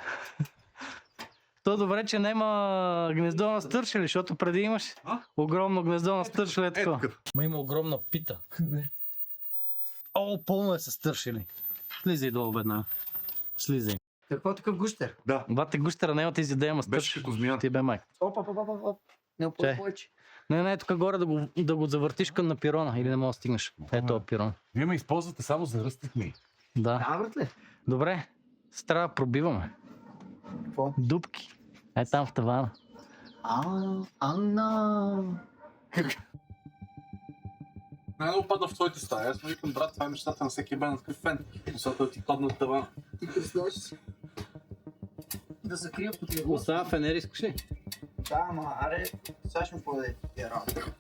То добре, че няма гнездо на стършели, защото преди имаш огромно гнездо на стършели. Е такова. Ма има огромна пита. Пълно е с стършели. Слизай долу веднага. Слизай. Какво такъв гущер? Бате гущера няма ти изяде, ама Беше стършели. като змия. Ти бе майка. Оп. Не опой повече. Не, тук горе да го завъртиш към на пирона или не мога да стигнеш. Ето пирон. Вие ме използвате само за ръстът ми. Да. Да, братле. Добре. Трябва да пробиваме. Какво? Дупки. Там в тавана. Анна. Най-много падна в твоите стая. Аз му викам, брат, това е мечтата на всеки бен на такъв фен. Защото ти падна от тавана. Ти представяш си? Да закрия по тия глас. Остава фенер, искаш ли? Да, ама аре, сега ще му подаде тия работа.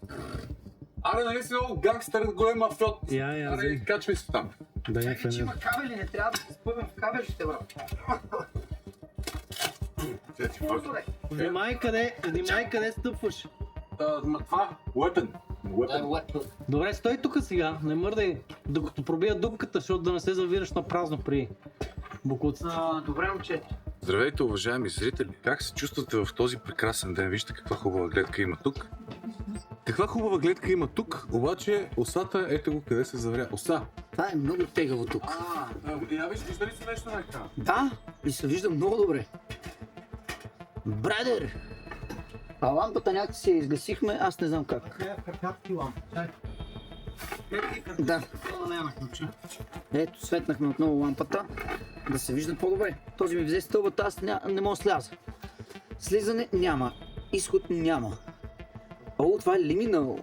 Аре, нали си много гангстер, голем мафиот. Аре, качвай се там. Да, Чакай, че има кабели, не трябва да се спъвам в кабелите, брат. Внимай къде стъпваш. Това, weapon. Добре, стой тук сега, не мърдай, докато пробия дупката, защото да не се завираш на празно при бокуците. Добре, момчета. Здравейте, уважаеми зрители! Как се чувствате в този прекрасен ден? Вижте каква хубава гледка има тук. Каква хубава гледка има тук, обаче осата, ето го къде се завря. Оса! Това е много тегаво тук. Вижда ли се нещо на екрана? Да, и се вижда много добре. Брадър! Лампата някак си изгасихме, аз не знам как. Да. Ето, светнахме отново лампата, да се вижда по-добре. Този ми взе стълбата, аз не мога да сляза. Слизане няма, изход няма. Това е лиминал.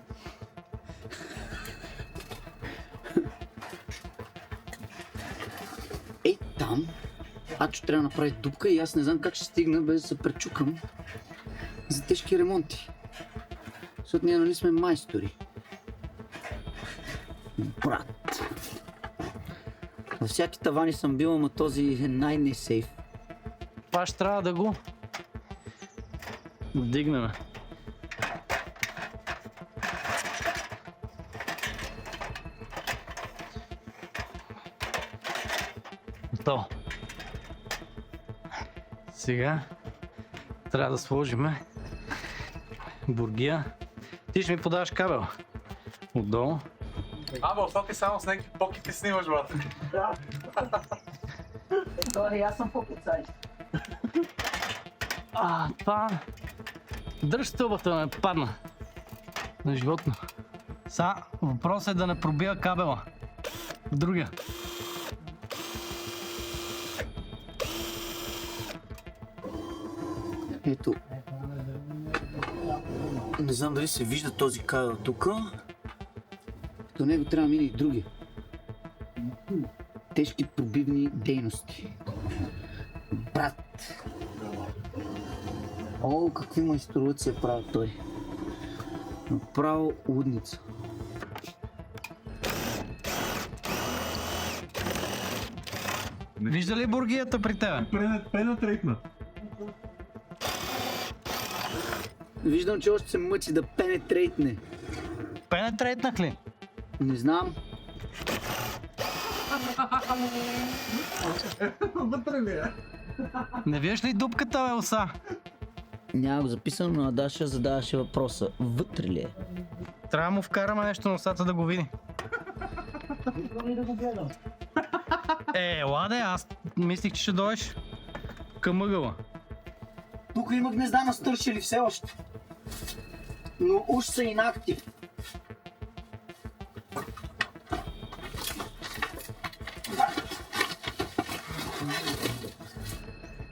Там, Ачо трябва да направи дупка и аз не знам как ще стигна без да се пречукам за тежки ремонти. Защото ние нали сме майстори. Брат. Във всяки тавани съм бил, ама този е най-несейф. Това ще трябва да го вдигнем. Готово. Сега трябва да сложим бургия. Ти ще ми подаваш кабел. Отдолу. Абе, това ти само с някакви покити снимаш, брат. Това и аз съм по-кицай. Това... Дръж стълбата да не падна. На животно. Са, въпросът е да не пробия кабела. В другия. Ето. Не знам дали се вижда този кабел тук. До него трябва да мине и други. Тежки пробивни дейности. Брат. О, какви майсторлъци е правил той. Направо лудница. Вижда ли бургията при тебе? Пенетрейкна. Виждам, че още се мъчи да пенетрейтне. Пенетрейтнах ли? Не знам. Вътре ли е? Не виждаш ли дупката, бе, оса? Няма го записано, но Даша задаваше въпроса. Вътре ли е? Трябва да му вкараме нещо на усата да го види. Ладе, аз мислих, че ще дойдеш към ъгъла. Тук има гнезда на стършели все още. Но уж са инактив.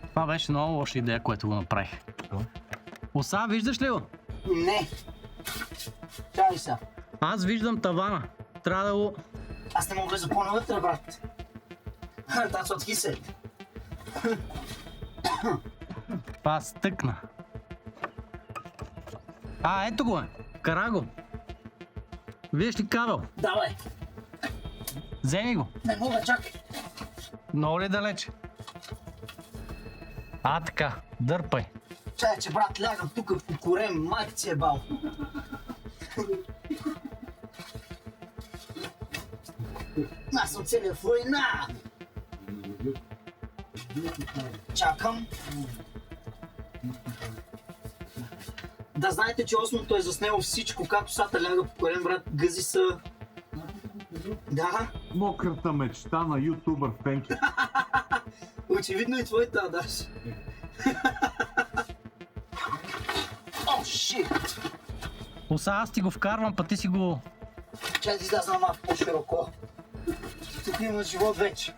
Това беше много лоша идея, което го направих. Оса, виждаш ли го? Не. Чай са. Аз виждам тавана. Трябва да го... Аз не мога да влеза по-навътре, брат. That's what he said. Това стъкна. Ето го е. Кара го. Виждаш ли кабел? Давай. Вземи го. Не мога, чакай. Много ли далече? Така. Дърпай. Чай, че брат, лягам тук по корем. Майка си е бал. Аз съм целият в война. Чакам. Да знаете, че осмото е заснело всичко, както сата ляга по корем, брат. Гъзи са... Да. Мократа мечта на ютубър Пенки. Очевидно и твоята, Адаш. О, шит! Оса, аз ти го вкарвам, па ти си го... Чай да изляза малко по-широко. Тук има живот вече.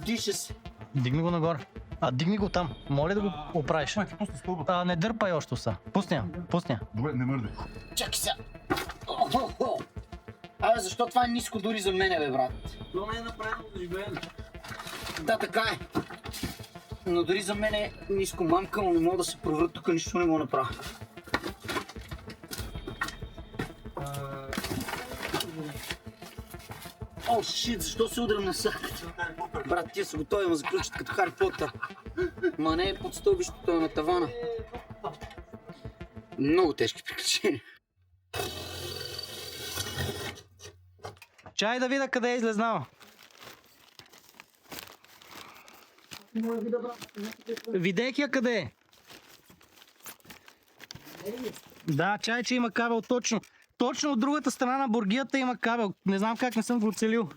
Диша се. Дигни го нагоре. Дигни го там. Моля да го оправиш. Ти пусна стълбата. Не дърпай още, Оса. Пусня. Добре, не мърдай. Чакай сега. Абе, защо това е ниско дори за мене, бе, брат? То не е направено за живеене. Да, така е. Но дори за мен е ниско, мамка, но не мога да се провра, тук нищо не мога да направя. О, шит, защо се удрям на сак? Брат, тия са готови, ма заключат като Хари Потър. Ма не е под стълбището, а на тавана. Много тежки приключения. Чай да видя къде е излезнала. Видях я къде е. Да, чай, че има кабел точно. Точно от другата страна на бургията има кабел. Не знам как не съм го оцелил.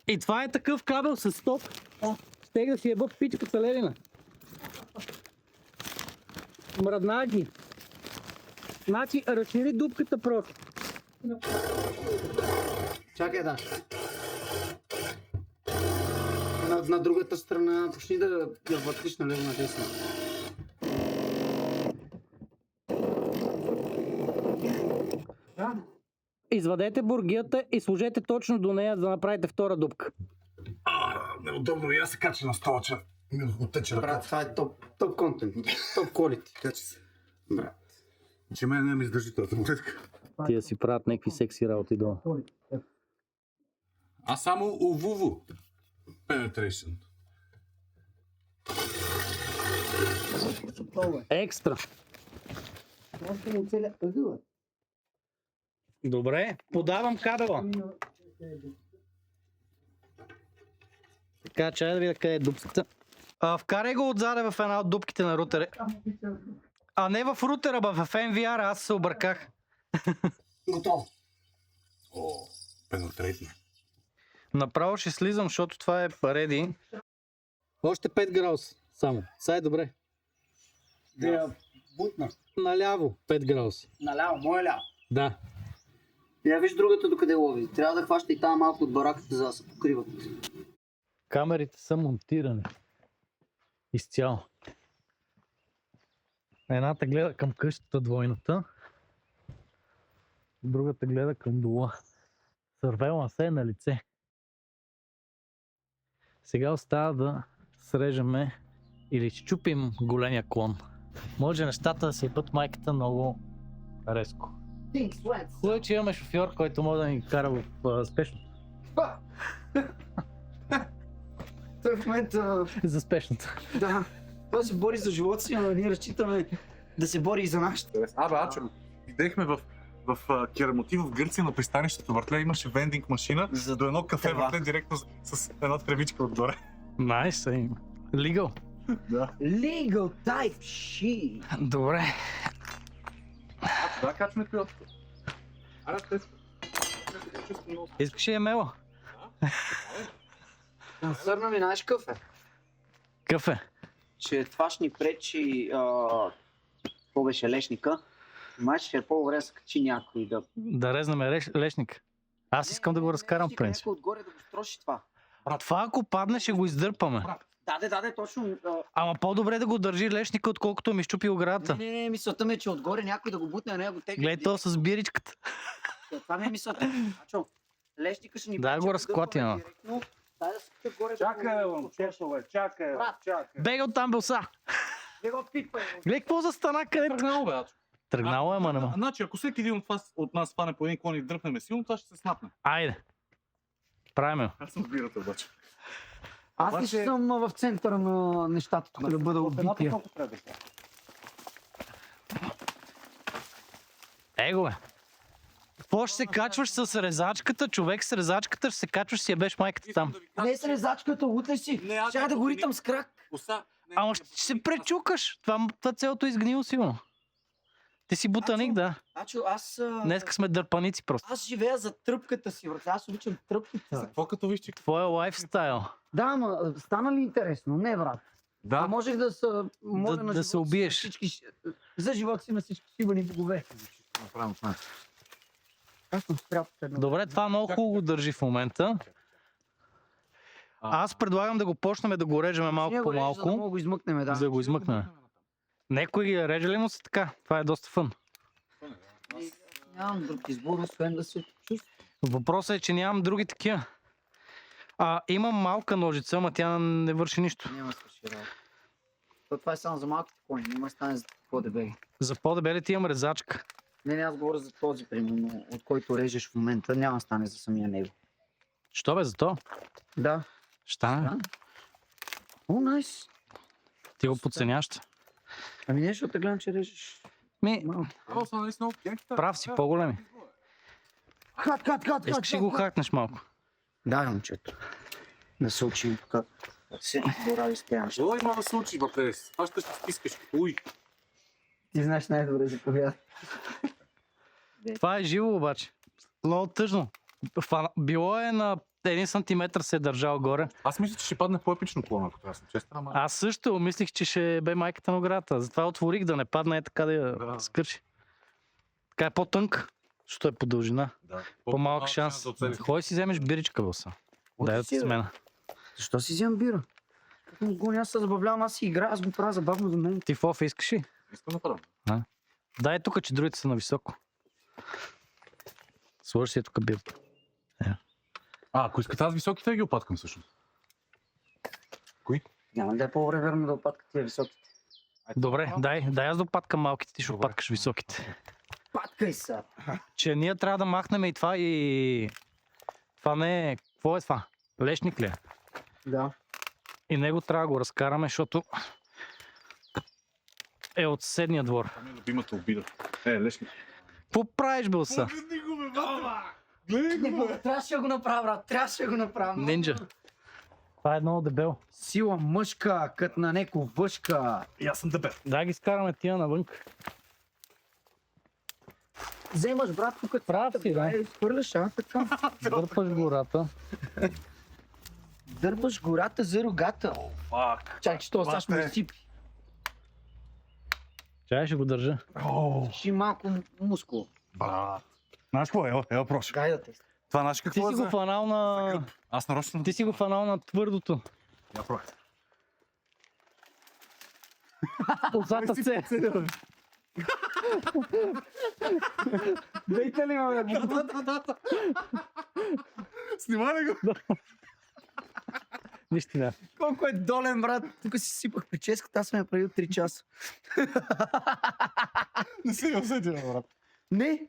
И това е такъв кабел с стоп. Стег да си еба в пичка целелина. Мръдна ги. Значи, разшири дупката просто. Чакай, да. На другата страна, почни да я вътлиш налево надесно. Извадете бургията и сложете точно до нея, за да направите втора дупка. Неудобно и аз се кача на стола, че ми оттече ръката. Брат, това е топ контент, топ quality. Качи се. Брат. Че мен не ми издържи тази табуретка. Тия си правят някакви секси работи долу. Аз само увуву. Penetration. Екстра. Може да му целя ъгъла. Добре, подавам кабела. Така, чай да видя къде е дупката. Вкарай го отзаде в една от дупките на рутера. А не в рутера, в NVR, аз се обърках. Готово. О, пенетрейтно. Направо ще слизам, защото това е реди. Още 5 градуса само. Сега е добре. Да я бутна. Наляво 5 градуса. Наляво, моя ляво. Да. Я виж другата докъде лови. Трябва да хваща и тази малко от бараката, за да се покриват. Камерите са монтирани. Изцяло. Едната гледа към къщата двойната. Другата гледа към дола. Сървеланс е на лице. Сега остава да срежеме или счупим големия клон. Може нещата да се ебат майката много резко. Хубаво, че имаме шофьор, който може да ни кара в спешно. Той в момента... За спешното. Да. Той се бори за живота си, но ние разчитаме да се бори и за нашата. Ачо, видяхме в Керамоти в Гърция на пристанището Въртле имаше вендинг машина до едно кафе Въртле директно с една тревичка отгоре. Найс, Legal. Да. Legal type shit. Добре. Да, качваме приятелко. Искаш ли емела? Сърна ми, знаеш какъв е? Какъв е? Че това ще ни пречи... какво беше лешника? Май ще е по-добре да се качи някой да... Да резнем лешник. Аз искам да го разкарам, в принцип. Някой отгоре да го строши това. Това ако падне, ще го издърпаме. Да, точно. Ама по-добре да го държи лешника, отколкото ми щупи оградата. Не, мисълта ми е, че отгоре някой да го бутне, а не да го тегли. Гледай то с биричката. Това ми е мисълта. Ачо, лешника ще ни Да, го разклати, ама. Дай да се кача горе. Чакай, момчето, чакай. Бега оттам, Белса. Не го пипай. Гледай какво застана, където. Тръгнало, бе, Ачо. Тръгнало е, ма нема. Значи, ако всеки един от нас фане по един клон и дръпнеме силно, това ще се снапне. Айде. Правим. Аз съм сбирате, обаче. Аз ли ще съм в центъра на нещата, тук да бъда убития. Его, бе. Какво ще се качваш с резачката? Човек с резачката ще се качваш, си ебеш майката там. Не с резачката, утре си. Ще да го ритам с крак. Ама ще се пречукаш. Това цялото е изгнило сигурно. Ти си бутаник, да. Ачо, аз... Днеска сме дърпаници просто. Аз живея за тръпката си, брат. Аз обичам тръпката. Какво като виж, че... Твоя лайфстайл. Да, ама стана ли интересно? Не, брат. А можех да се... Да се убиеш. За живота си на всички шибани богове. Аз съм спрял по едно. Добре, това много хубаво държи в момента. Аз предлагам да го почнем да го режеме малко по малко. За да мога го измъкнем, да. За да го измъкнем. Некой ги реже ли му се така? Това е доста фън. Нямам друг избор, освен да се чувствам. Въпросът е, че нямам други такива. Имам малка ножица, ама тя не върши нищо. Няма да свърши работа. Това е само за малките кони, няма да стане за по-дебели. За по-дебелите имам резачка. Не, аз говоря за този, примерно, от който режеш в момента, няма да стане за самия него. Що бе, за то? Да. Щане. О, найс. Ти го подценяваш. Ами не, защото гледам, че режеш. Прав си, по-големи. Хат. Искаш ли го хакнеш малко? Да, момчето. Да се учим тук. Се борави с тези неща. Ой, ма да се учи, бе, това ще спискаш. Уй. Ти знаеш най-добре, заповядай. Това е живо обаче. Много тъжно. Било е на 1 сантиметър се е държал горе. Аз мисля, че ще падне по-епично клона, ако трябва да съм честен, ама... Аз също мислих, че ще бе майката на оградата. Затова отворих да не падне така да я скърши. Така е по-тънка, защото е по дължина. Да. По-малък шанс. Хой си вземеш биричка, Вълса. Дай да ти смена. Защо си вземам бира? Като го аз се забавлявам, аз си игра, аз го правя забавно за мен. Ти фоф искаш ли? Искам да правя. Дай тук, че другите са нависоко. Сложи си тук бирка. Ако искате, аз високите да ги опаткам всъщност. Кои? Няма да е по-добре верно да опаткат тия високите. Добре, дай аз да опаткам малките, ти ще опаткаш високите. Паткай са! Че ние трябва да махнем и това и... Това не е... Какво е това? Лешник ли е? Да. И него трябва да го разкараме, защото е от съседния двор. Това ми е любимата обида. Лешник. Какво правиш, Бълса? Гледай го, бе. Трябваше да го направя, брат. Трябваше да го направя. Нинджа. Това е много дебел. Сила мъжка, кът на неко въшка. И аз съм дебел. Да ги скараме тия навън. Вземаш, брат, тук Прав си, да. Хвърляш, а? Така. Дърпаш гората. Дърпаш гората за рогата. Чакай, че това сега ще ме изсипи. Чай ще го държа. Ще малко мускул. Знаеш какво? Ева прош. Дай да тест. Това знаеш Ти какво си е го за... фанал на... Аз нарочно... Ти си го фанал на твърдото. Я пробвай. Отзад се. Дайте ли ме, бе? Снимай го. Нищо не. Колко е долен, брат. Тук си сипах прическата, аз съм я правил 3 часа. Не си я усетил, брат. Не,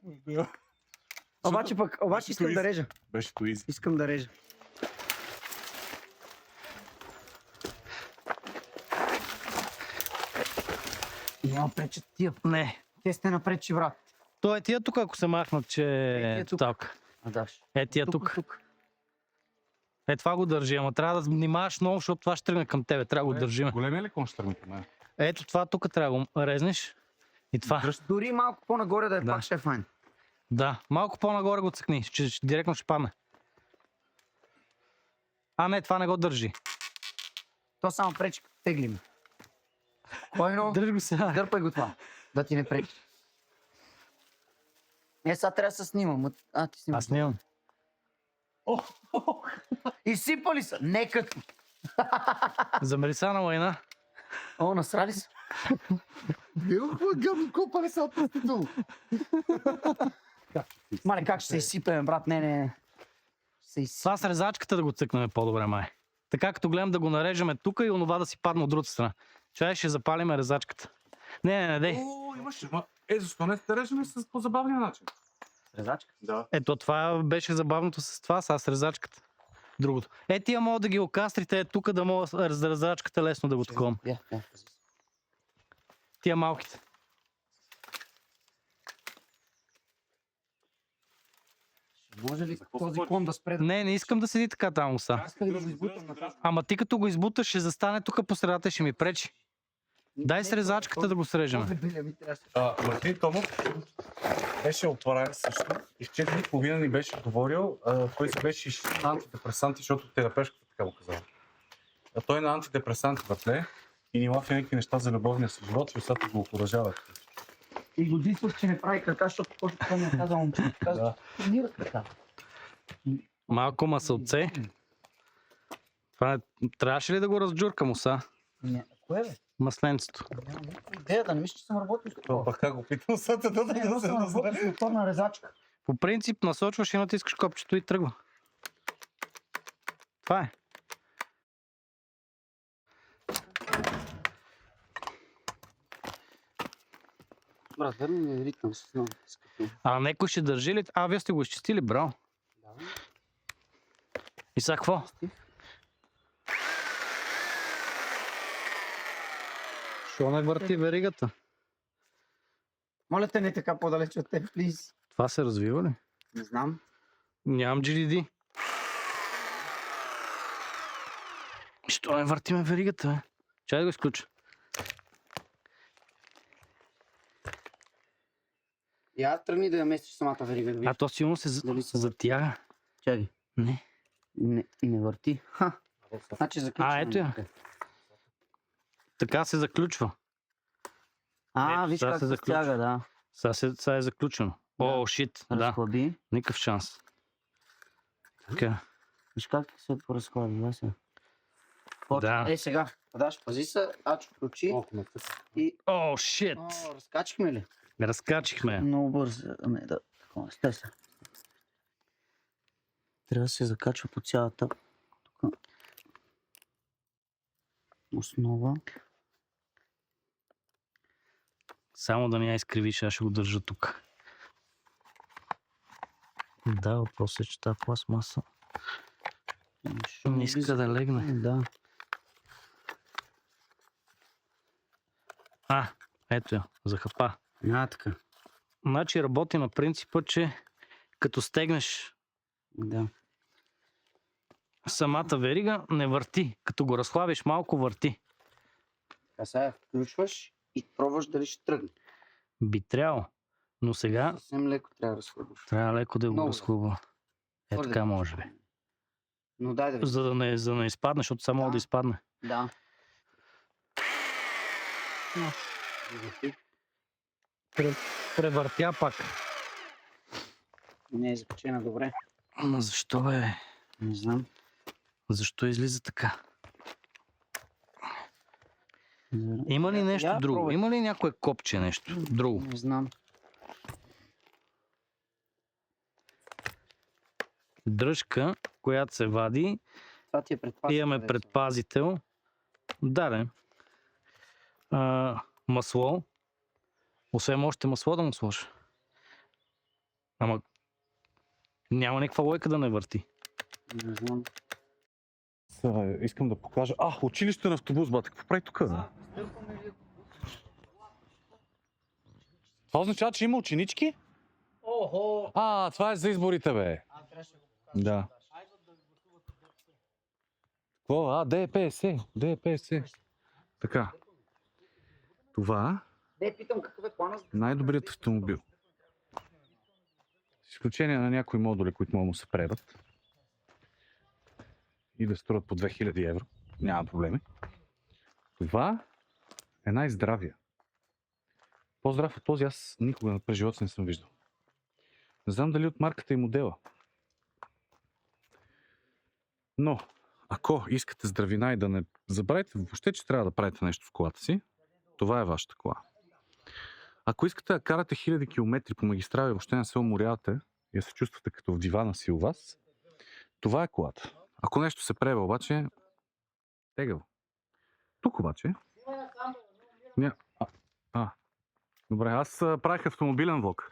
обаче искам да режа. Беше то изи. Искам да режа. Няма пречат тия. Не. Те сте напречи, брат. То е тия тук, ако се махнат, че тия е тук. так. А, да. Е тия тук. Е това го държи, ама трябва да внимаваш много, защото това ще тръгне към тебе. Трябва да го държим. Големия ли кон ще тръгне към мен? Ето това тук трябва да го резнеш. И това. Дори малко по-нагоре да е Да. пак ще е файн. Да, малко по-нагоре го цъкни, че директно ще падне. А не, това не го държи. То само пречи, като теглим. Койно, Държи го сега. дърпай го това. Да ти не пречи. Сега трябва да се снимам. Ти снимаш. Аз нямам. Изсипали са. Не като. Замери сега на лайна. Насрали са. Гъбно копали са от проститул. Мале, как ще се изсипеме, брат? Не. Се изсипе. Това с резачката да го цъкнем по-добре, май. Така като гледам да го нарежеме тук и онова да си падне от другата страна. Чай ще запалим резачката. Не, дей. О, имаше. Защо не сте режем с по-забавния начин? Резачка? Да. Ето това беше забавното с това, с резачката. Другото. Тия могат да ги окастрите тук, да мога с резачката лесно да го таковам. Тия малките. Може ли този клон да спре да... Не искам да седи така там уса. Исках да го избутам нататък. Ама ти като го избуташ, ще застане тук по средата и ще ми пречи. Дай с резачката да го срежем. Мартин Томов беше отварен също и в 4:30 ни беше говорил, той се беше изчислил антидепресанти, защото терапевтката така го казала. А той на антидепресанти вътле и ни лафи някакви неща за любовния си живот и усата го окуражават. И го дисвах, че не прави крака, защото точно това ми е казал момчето. Казва, тренира крака. Малко масълце. Това трябваше ли да го разджуркам уса? Не, кое бе? Масленцето. Нямам никаква идея, да не мисля, че съм работил с това. Пак как го питам усата да Не, съм работил с моторна резачка. По принцип насочваш и натискаш копчето и тръгва. Това е. Брат, верно ми е ритъм с много. А некой ще държи ли? Вие сте го изчистили, браво. И сега какво? Що не върти веригата? Моля те, не така по-далеч от теб, плиз. Това се развива ли? Не знам. Нямам GDD. Що не въртиме веригата, бе? Чай да го изключа. Я тръгни да я местиш самата верига, да видиш. То силно се Дали се затяга. Чакай. Не. Не върти. Значи заключваме. Ето я. Така се заключва. Виж сега как се се заключва. стяга, да. Сега е заключено. О, шит, да. Разхлади. Никакъв шанс. Така. Виж как се поразхлади, да се. Да. Сега. Даш, пази се, Ачо включи. И... О, шит! Разкачихме ли? Разкачихме. Много бързо. Да. Стай се. Трябва да се закачва по цялата тук. Основа. Само да не я изкривиш, аз ще го държа тук. Да, въпросът е, че тази пластмаса не иска да легне. Да. Ето я, захапа. Така. Значи работи на принципа, че като стегнеш Да. Самата верига не върти. Като го разхлабиш малко, върти. А сега я включваш и пробваш дали ще тръгне. Би трябвало. Но сега Съвсем леко трябва да разхлабваш. трябва леко да го Много разхлуба. Е Твърде така леко. може би. Но дай да видим. За да не изпадне, защото само Да. да изпадне. Да. Превъртя пак. Не е закачена добре. Ама защо бе? Не знам. Защо излиза така? Има ли нещо Я друго? пробвай. Има ли някое копче нещо друго? Не знам. Дръжка, която се вади. Това ти е предпазител. Имаме вече. предпазител. Да. Масло. Освен още масло да му сложа. Ама няма никаква лойка да не върти. Не знам. Сега искам да покажа. Училище на автобус, бате. Какво прави тук? Това означава, че има ученички? Охо! Това е за изборите, бе. Да. Какво? ДПС. Така. Това Де, питам какъв е планът. най-добрият автомобил. С изключение на някои модули, които могат да се предат и да струват по 2000 евро. Няма проблеми. Това е най-здравия. По-здрав от този аз никога през живота си не съм виждал. Не знам дали от марката и модела. Но, ако искате здравина и да не забравяйте въобще, че трябва да правите нещо в колата си, това е вашата кола. Ако искате да карате хиляди километри по магистрали и въобще не се уморявате и да се чувствате като в дивана си у вас, това е колата. Ако нещо се преба обаче, тегаво. Тук обаче... Добре, аз правих автомобилен влог.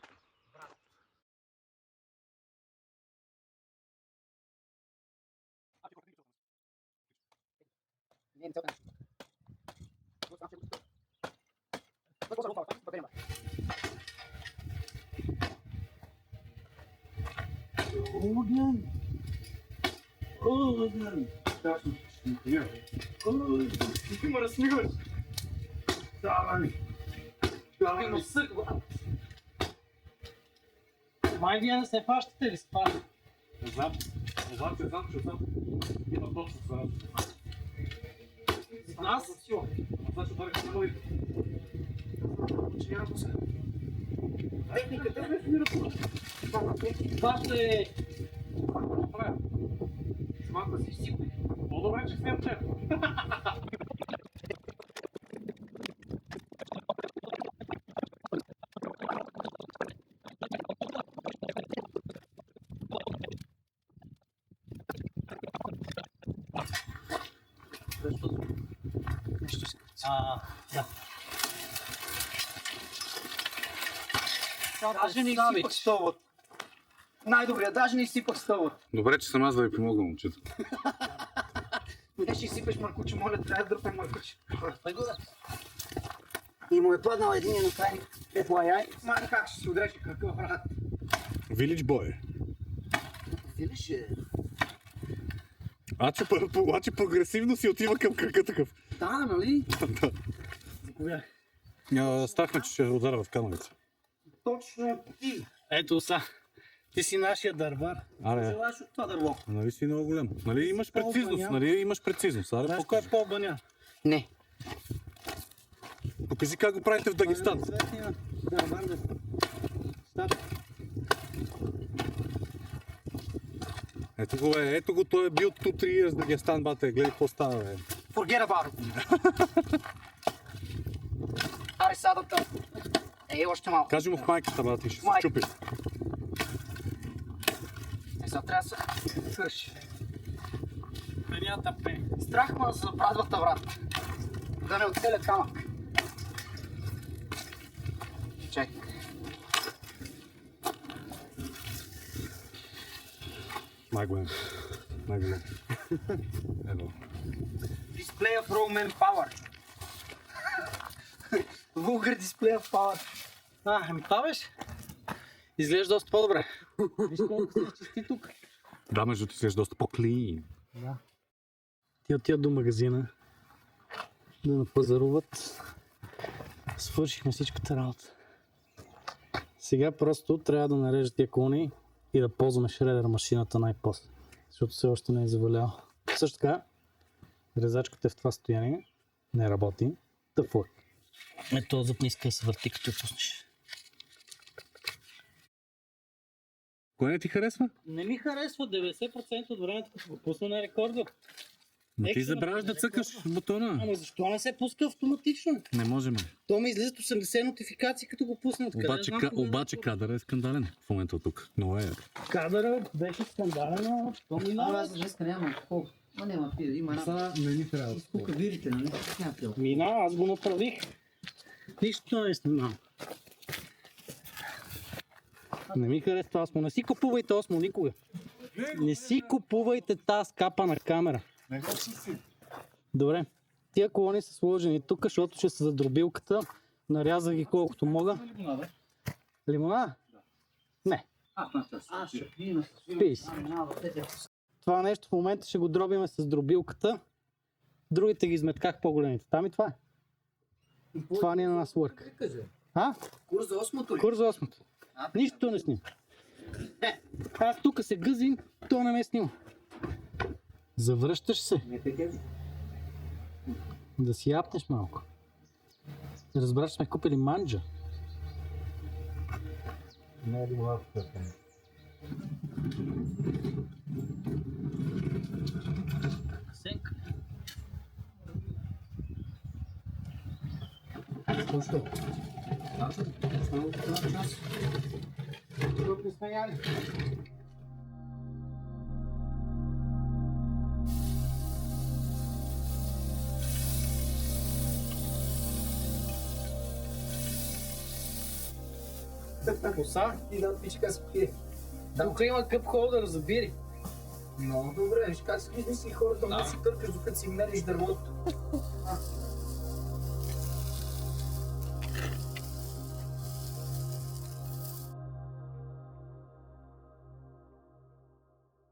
Май вие не се фащате ли с това? Не знам, че знам. Има точно това. Аз? Значи това е много. Това ще е... По-добре, че снимам че. Да. Даже не изсипах стълбът. Най-добрия, даже не изсипах стълбът. Добре, че съм аз да ви помогна, момчета. Не ще изсипеш маркуче, моля, трябва да дърпем маркуче. И му е паднал един накрай. FYI. Май как ще се удреше, какъв брат. Village Boy. Видиш, Обаче прогресивно си отива към кръка такъв. да, нали? Ставахме, че ще ударя в камъница. Точно ти. Ето са. Ти си нашия дървар. Аре, Желаеш от това дърво. нали си много голям? Нали имаш прецизност? Аре, Знаеш кой е по-баня? Не. покажи как го правите в Дагестан. Да, банда. Стап. Ето го, той е бил 2-3 years в Дагестан, бате, гледай какво става, бе. Forget about it. Аре, садата. Още малко. Кажи му в майката, бате, ще се Майка. щупи. Сега трябва да се свърши. Пенята пе. Страх ме за брадвата, брат. Да не оцеля камък. Чакай. Най-голям. Ето. Display of Roman Power. Vulgar Display of Power. Ами това беше. Изглежда доста по-добре. Виж колко се чисти тук. Да, между ти си доста по-клин. Ти отиват до магазина да напазаруват. Свършихме всичката работа. Сега просто трябва да нарежат тия клони и да ползваме шредер машината най-после. Защото все още не е завалял. Също така, резачката е в това състояние. Не работи. Тъфлък. Ето зъб не иска да се върти, като я пуснеш. Кое не ти харесва? Не ми харесва 90% от времето, като го пусна на рекорда. Но ти забравяш да цъкаш бутона. Ама защо не се пуска автоматично? Не можем. То ми излизат 80 нотификации, като го пусна. Обаче кадър е скандален в момента от тук. Много е. Кадъра беше скандален, но то минава. Аз днеска нямам какво. Но няма пида, има една... Не ни трябва. Тук видите, нали? Няма пида. Минава, аз го направих. Нищо не снимам. Не ми харесва осмо. Не си купувайте осмо никога. Не си купувайте тази скапана камера. Добре. Тия колони са сложени тук, защото ще са за дробилката. Нарязах ги колкото мога. Лимонада? Не. Ще пием. Пий си. Това нещо в момента ще го дробиме с дробилката. Другите ги изметках по-големите. Там и това е. Това ни е на нас work. А? Курс за осмото ли? Курс за осмото. Нищо не снима. Аз тук се гъзим, то не ме снима. Завръщаш се. Да си япнеш малко. Разбраш, сме купили манджа. Не е ли малко? Сенка. Защо? Аз съм само това час. Тук не сме яли. Коса? Ти да пиш как се пие. Тук има къп холдър за бири. Много добре, виж как се измисли хората, да си търкаш, докато си мериш дървото.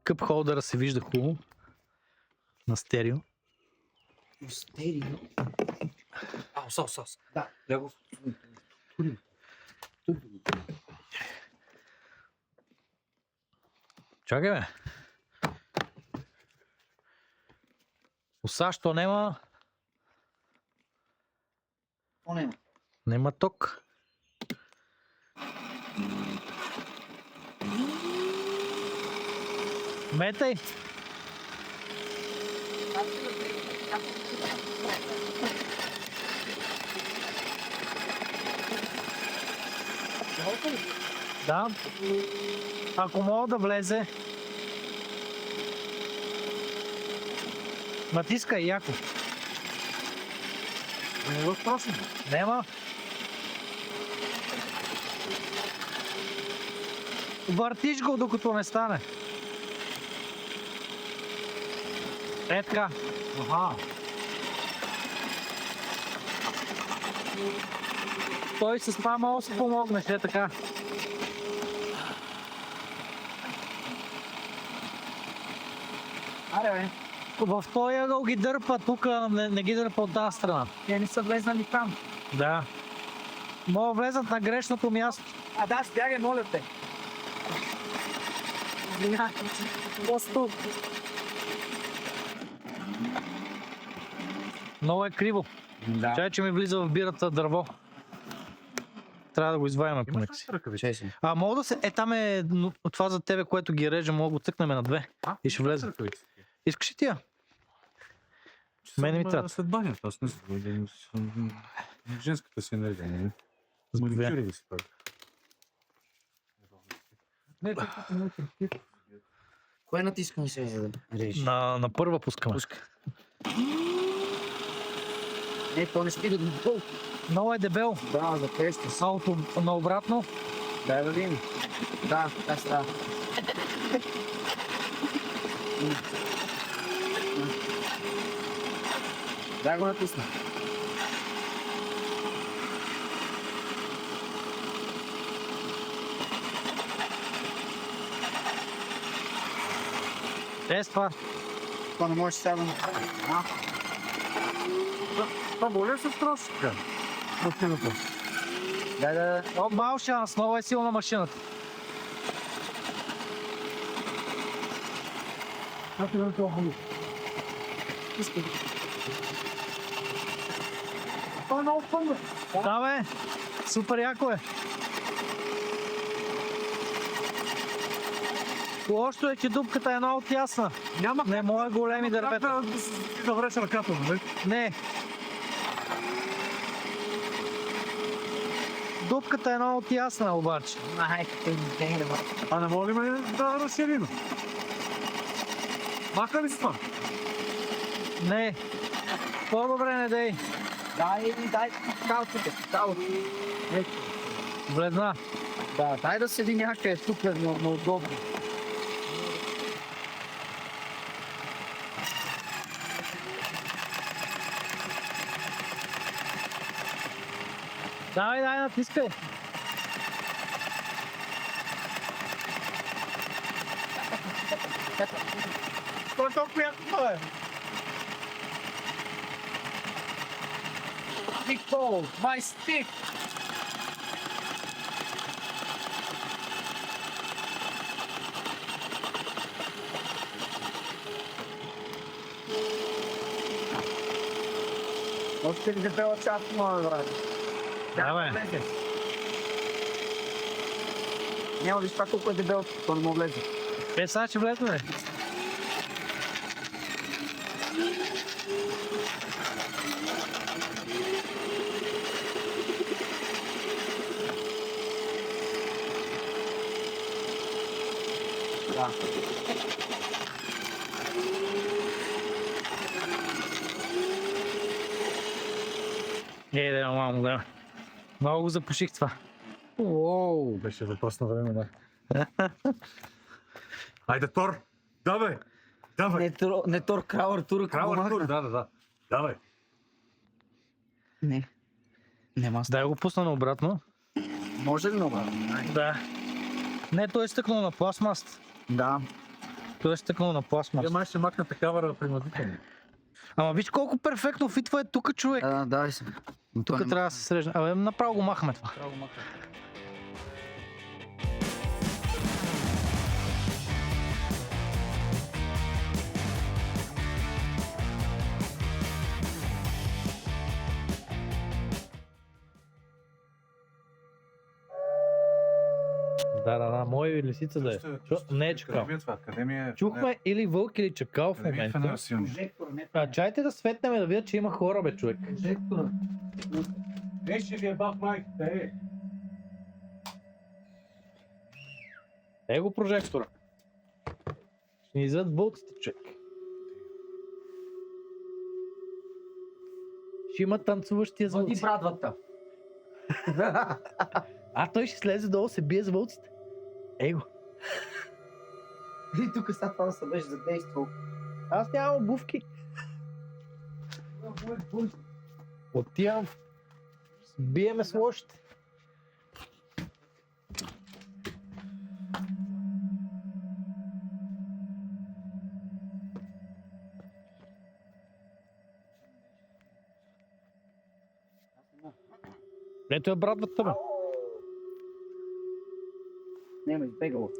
Къп холдъра се вижда хубаво. На стерео. Стерео? Сос. Да, лего. Чакай бе. Оса, що нема? О, няма. Нема ток. Метай. Да. Ако мога да влезе. Натискай яко. Не го спросим. Нема. Въртиш го докато не стане. Е така. Аха. Той с това мога да си помогнеш, е така. Аре, бе. В този ъгъл ги дърпа, тук не ги дърпа от тази страна. Те не са влезнали там. Да. Мога влезат на грешното място. Да, спягай, моля те. Просто. Много е криво. Да. Чай, че ми влиза в бирата дърво. Трябва да го извадим по някакси. А мога да се... там е това за тебе, което ги реже, мога да го цъкнем на две. И ще влезе. Искаш ли тия? Мене ми трябва. След банята, аз не знам. Женската си енергия, не? Маникюри да си прави. Кое натискам се за да режи? На първа пускаме. Не, то не стига до долу. Много е дебел. Да, за теста си. Ауто наобратно. Дай да видим. Да, така става. Дай го натисна. Това. Това не може сега да направи. Това може ли се страшно така? Машината. Да. О, мал шанс, много е силна машината. Как е да това хубаво? Това е много фънно. Да, бе, супер яко е. Лошото е, че дупката е много тясна. Няма Не може големи дървета. да вреш ръката, нали? Не. Дупката е много тясна обаче. А не можем ли да разширим? Маха ли с това? Не. По-добре не дей. Дай калците. Влезна. Да, дай да седи някъде тук, но удобно. Давай, натискай. Той е толкова яко това е. Nicole, my stick! Още ли дебела част моя брат? Давай. Няма виж това колко е дебел, то не му влезе. Сега ще влезне. Да. Да, мамо, да. Много го запуших това. Уоу! Беше въпрос на време, да. Айде, Тор! Давай! Давай! Не Тор, Крауър Тур, Крауър Тур, да. Давай! Не. Нема. Дай го пусна наобратно. Може ли много? Да. Не, той е стъкнал на пластмас. Да. Той е стъкнал на пластмас. Я май ще макна такава принудително. Ама виж колко перфектно фитва е тук, човек. Дай се. Тук трябва да се срежне. Абе, направо го махаме това. Да, моя лисица да е. Не е чакал. Академия... Чухме или вълк, или чакал в момента. Чайте да светнем да видят, че има хора, бе, човек. Ще ви е бах майката, Го прожектора. Ще ни изведат вълците, човек. Ще има танцуващия с вълци. брадвата. Той ще слезе долу, се бие с вълците. Его. И тук сега това да се беше задействал. Аз нямам обувки. Отивам. Биеме с лошите. Ето е брадвата, бе. Няма избегало.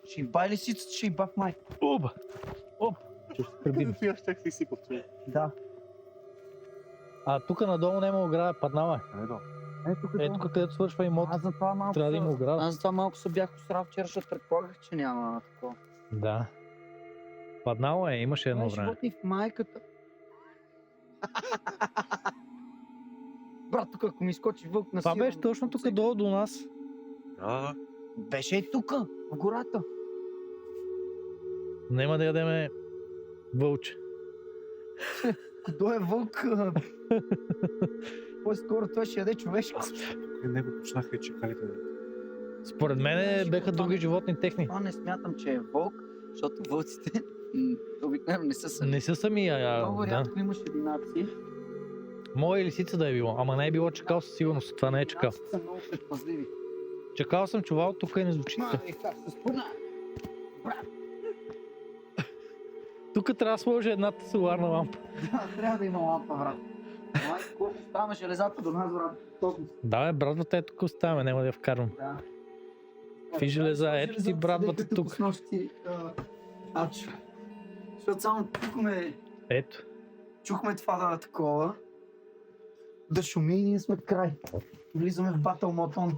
Ще им бай лисицата, ще им бах майка. Оба. Ще се прибим. Да. Тук надолу няма ограда, паднала е. Ето където свършва имот. Аз затова малко... Трябва да има ограда. Аз затова малко се бях усрал вчера, защото предполагах, че няма такова. Да. Паднала е, имаше едно Това е време. животни в майката. Брат, тук ако ми изкочи вълк на Това сила... беше точно тук долу до нас. Да. Беше и тук, в гората. Нема да ядеме вълче. Кой е вълк? По-скоро той ще яде човешко. При него почнаха и чекалите. Според мен беха други животни техни. Това не смятам, че е вълк, защото вълците обикновено не са сами. Не са сами, Много да. рядко имаш единаци. Моя лисица да е било, ама не е било чакал със сигурност. Това не е чакал. Единаците са много предпазливи. Чакал съм чувал тук и не звучи. Как се спъна? Брат! Тук трябва да сложи едната соларна лампа. Да, трябва да има лампа, брат. Майко, колко ставаме железата до нас, брат. Толкова. Да, бе, брадвата е тук оставяме, няма да я вкарвам. Да. Какви железа? Ето ти брадвата тук. С нощи, Ачо. Защото само Ето. чухме това да е такова. Да шуми и ние сме край. Влизаме в Battle Mode.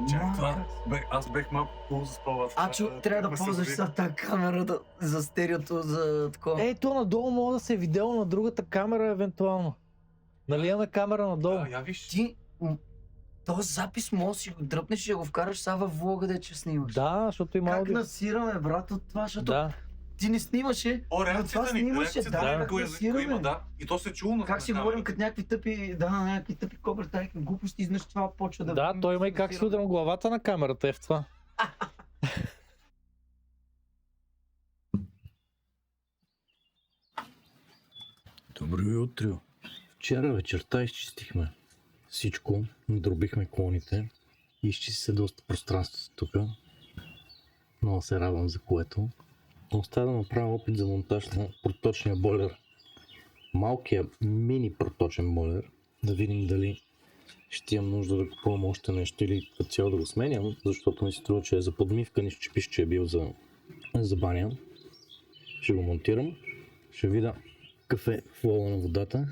Чакай, това, аз бех малко по-заспал. Ачо, трябва да ползваш сега тази камера за стереото, за такова. Ето надолу мога да се е видео на другата камера евентуално. Нали имаме камера надолу? Я виж. Ти, този запис може да си го дръпнеш и да го вкараш сега във влога, де че снимаш. Да, защото има Как аудио. насираме, брат, от това, защото Да. ти не снимаше. О, реакцията ни, снимаше, реакцията да, ни, как кой насираме. има, да. И то се чуло на Как си говорим като някакви тъпи кобри, някакви глупости, изнъж това почва да... Да, той има и как си удрям главата на камерата е в това. Добро утро. Вчера вечерта изчистихме всичко, надробихме клоните, изчисти се доста пространство тук. Много се радвам за което. Остава да направя опит за монтаж на проточния бойлер. Малкия мини проточен бойлер. Да видим дали ще имам нужда да купувам още нещо или като цяло да го сменям, защото ми се струва, че е за подмивка, нищо че пише, че е бил за баня. Ще го монтирам. Ще видя какъв е флоу на водата.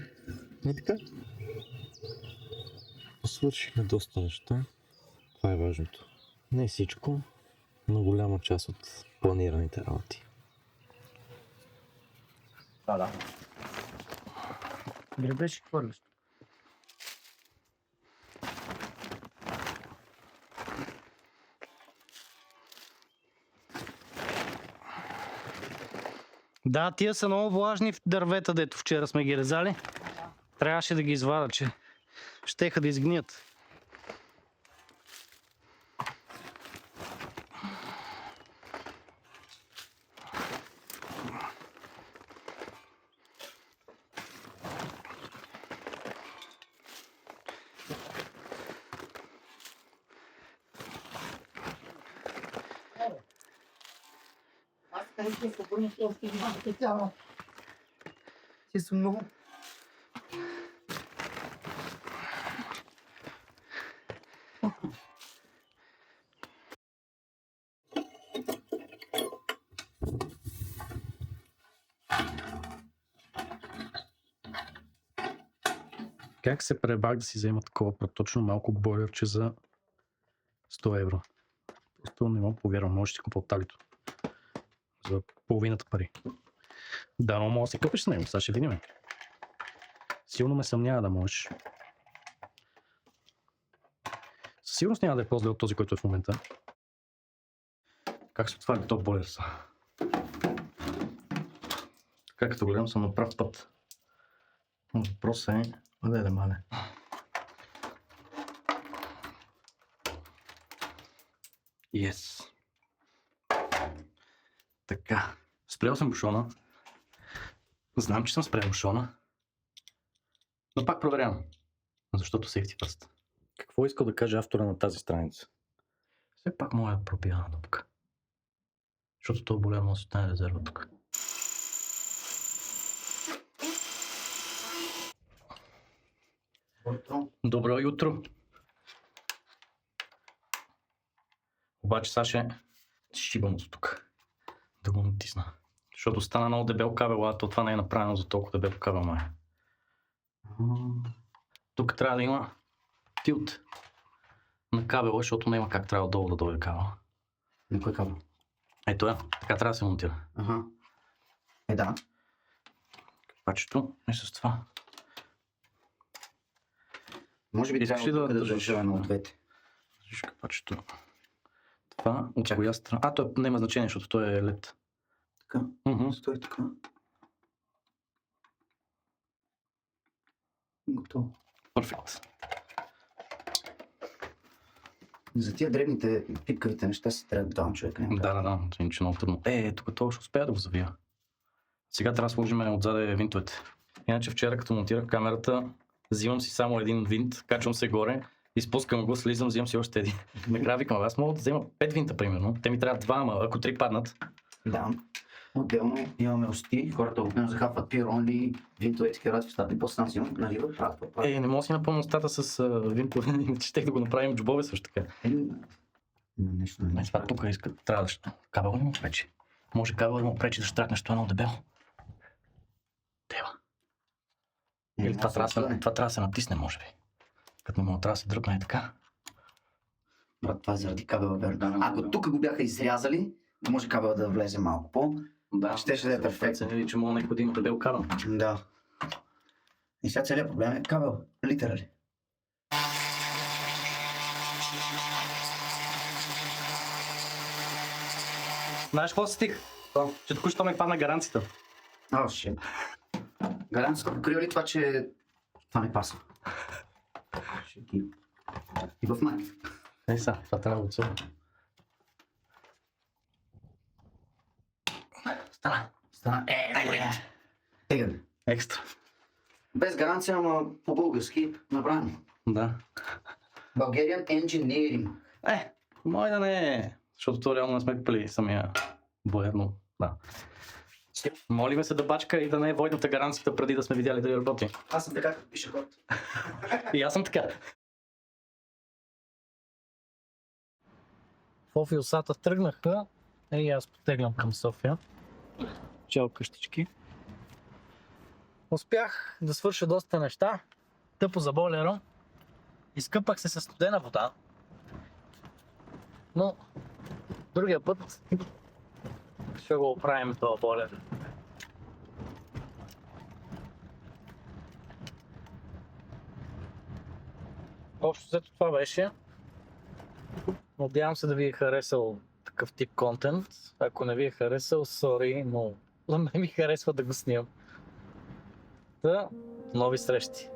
И така. Свършихме доста неща. Това е важното. Не всичко, но голяма част от планираните работи. Да. Гребеш и хвърляш. Да, тия са много влажни дървета, дето вчера сме ги резали. Трябваше да ги извадя, че щеха да изгният. Ти са много... Как се пребах да си взема такова проточно малко бойлерче за 100 евро? Просто не мога повярвам, може да си купа от талито. За половината пари. Да, но може да си купиш с него, сега ще видим. Силно ме съмнява да можеш. Със сигурност няма да е по-зле от този, който е в момента. Как се отваря този бойлер са? Така като гледам съм на прав път. Въпросът е да мале. Yes. Така. Спрял съм бушона. Знам, че съм спрял бушона. Но пак проверявам. Защото safety first. Какво искал да каже автора на тази страница? Все пак моя пробия на дупка. Защото това боля може да стане резерва тук. Добро утро. Обаче сега ще шибам от тук. Да го натисна. Защото стана много дебел кабел, а това не е направено за толкова дебел кабел, май. Тук трябва да има тилт на кабела, защото няма как трябва долу да дойде кабел. На кой кабел? Ето е, така трябва да се монтира. Ага. Да. Капачето е с това. Може би Искаш трябва ли да държа едно от двете. Виж капачето. Това от коя страна? А, то няма значение, защото то е LED. Така. Мгм. Стой така. Готово. Перфект. За тия дребните пипкавите неща си трябва двама човека. Да, иначе много трудно. Тук това ще успея да го завия. Сега трябва да сложим отзаде винтовете. Иначе вчера като монтирах камерата, взимам си само един винт, качвам се горе, изпускам го, взимам си още един. Накрая викам, аз мога да взема 5 винта примерно. Те ми трябва 2, ама ако 3 паднат, Да. Отделно имаме усти, хората обикновено захапват пирони, винтове, такива работи в стата и после там си наливат, правят това. Не мога да си напълна устата с винтове, иначе щех да го направим в джобове също така. Нещо не Това тук иска, трябва да... Кабел ли му пречи? Може кабел да му пречи да штракнеш това много дебело. Тева. Или това трябва да се натисне, може би. Като не мога трябва да се дръпне и така. Брат, това е заради кабела, верно. Ако тук го бяха изрязали, да може кабела да влезе малко по. Да, щеше да е перфектно. Ценили, че мога някой да има дебел кабел. Да. И сега целият проблем е кабел. Литерали. Знаеш какво стих? Че току-що ми падна гаранцията. О, шит. Гаранцията покрива ли това, че това не пасва? И в мен. Това трябва да отсъва. Стана. Тега. Екстра. Без гаранция, ама по-български набрано. Да. Bulgarian Engineering. Мой да не е. Защото това реално не сме купили самия боер, но да. Молиме се да бачка и да не е войната гаранцията преди да сме видяли дали работи. Аз съм така, като пише ход. И аз съм така. В офиосата тръгнаха и аз потеглям към София. Чао къщички. Успях да свърша доста неща. Тъпо за бойлера. Изкъпах се със студена вода. Но другия път ще го оправим това бойлер. Общо взето това беше. Надявам се да ви е харесал такъв тип контент. Ако не ви е харесал, сори, но за мен ми харесва да го снимам. Та, нови срещи!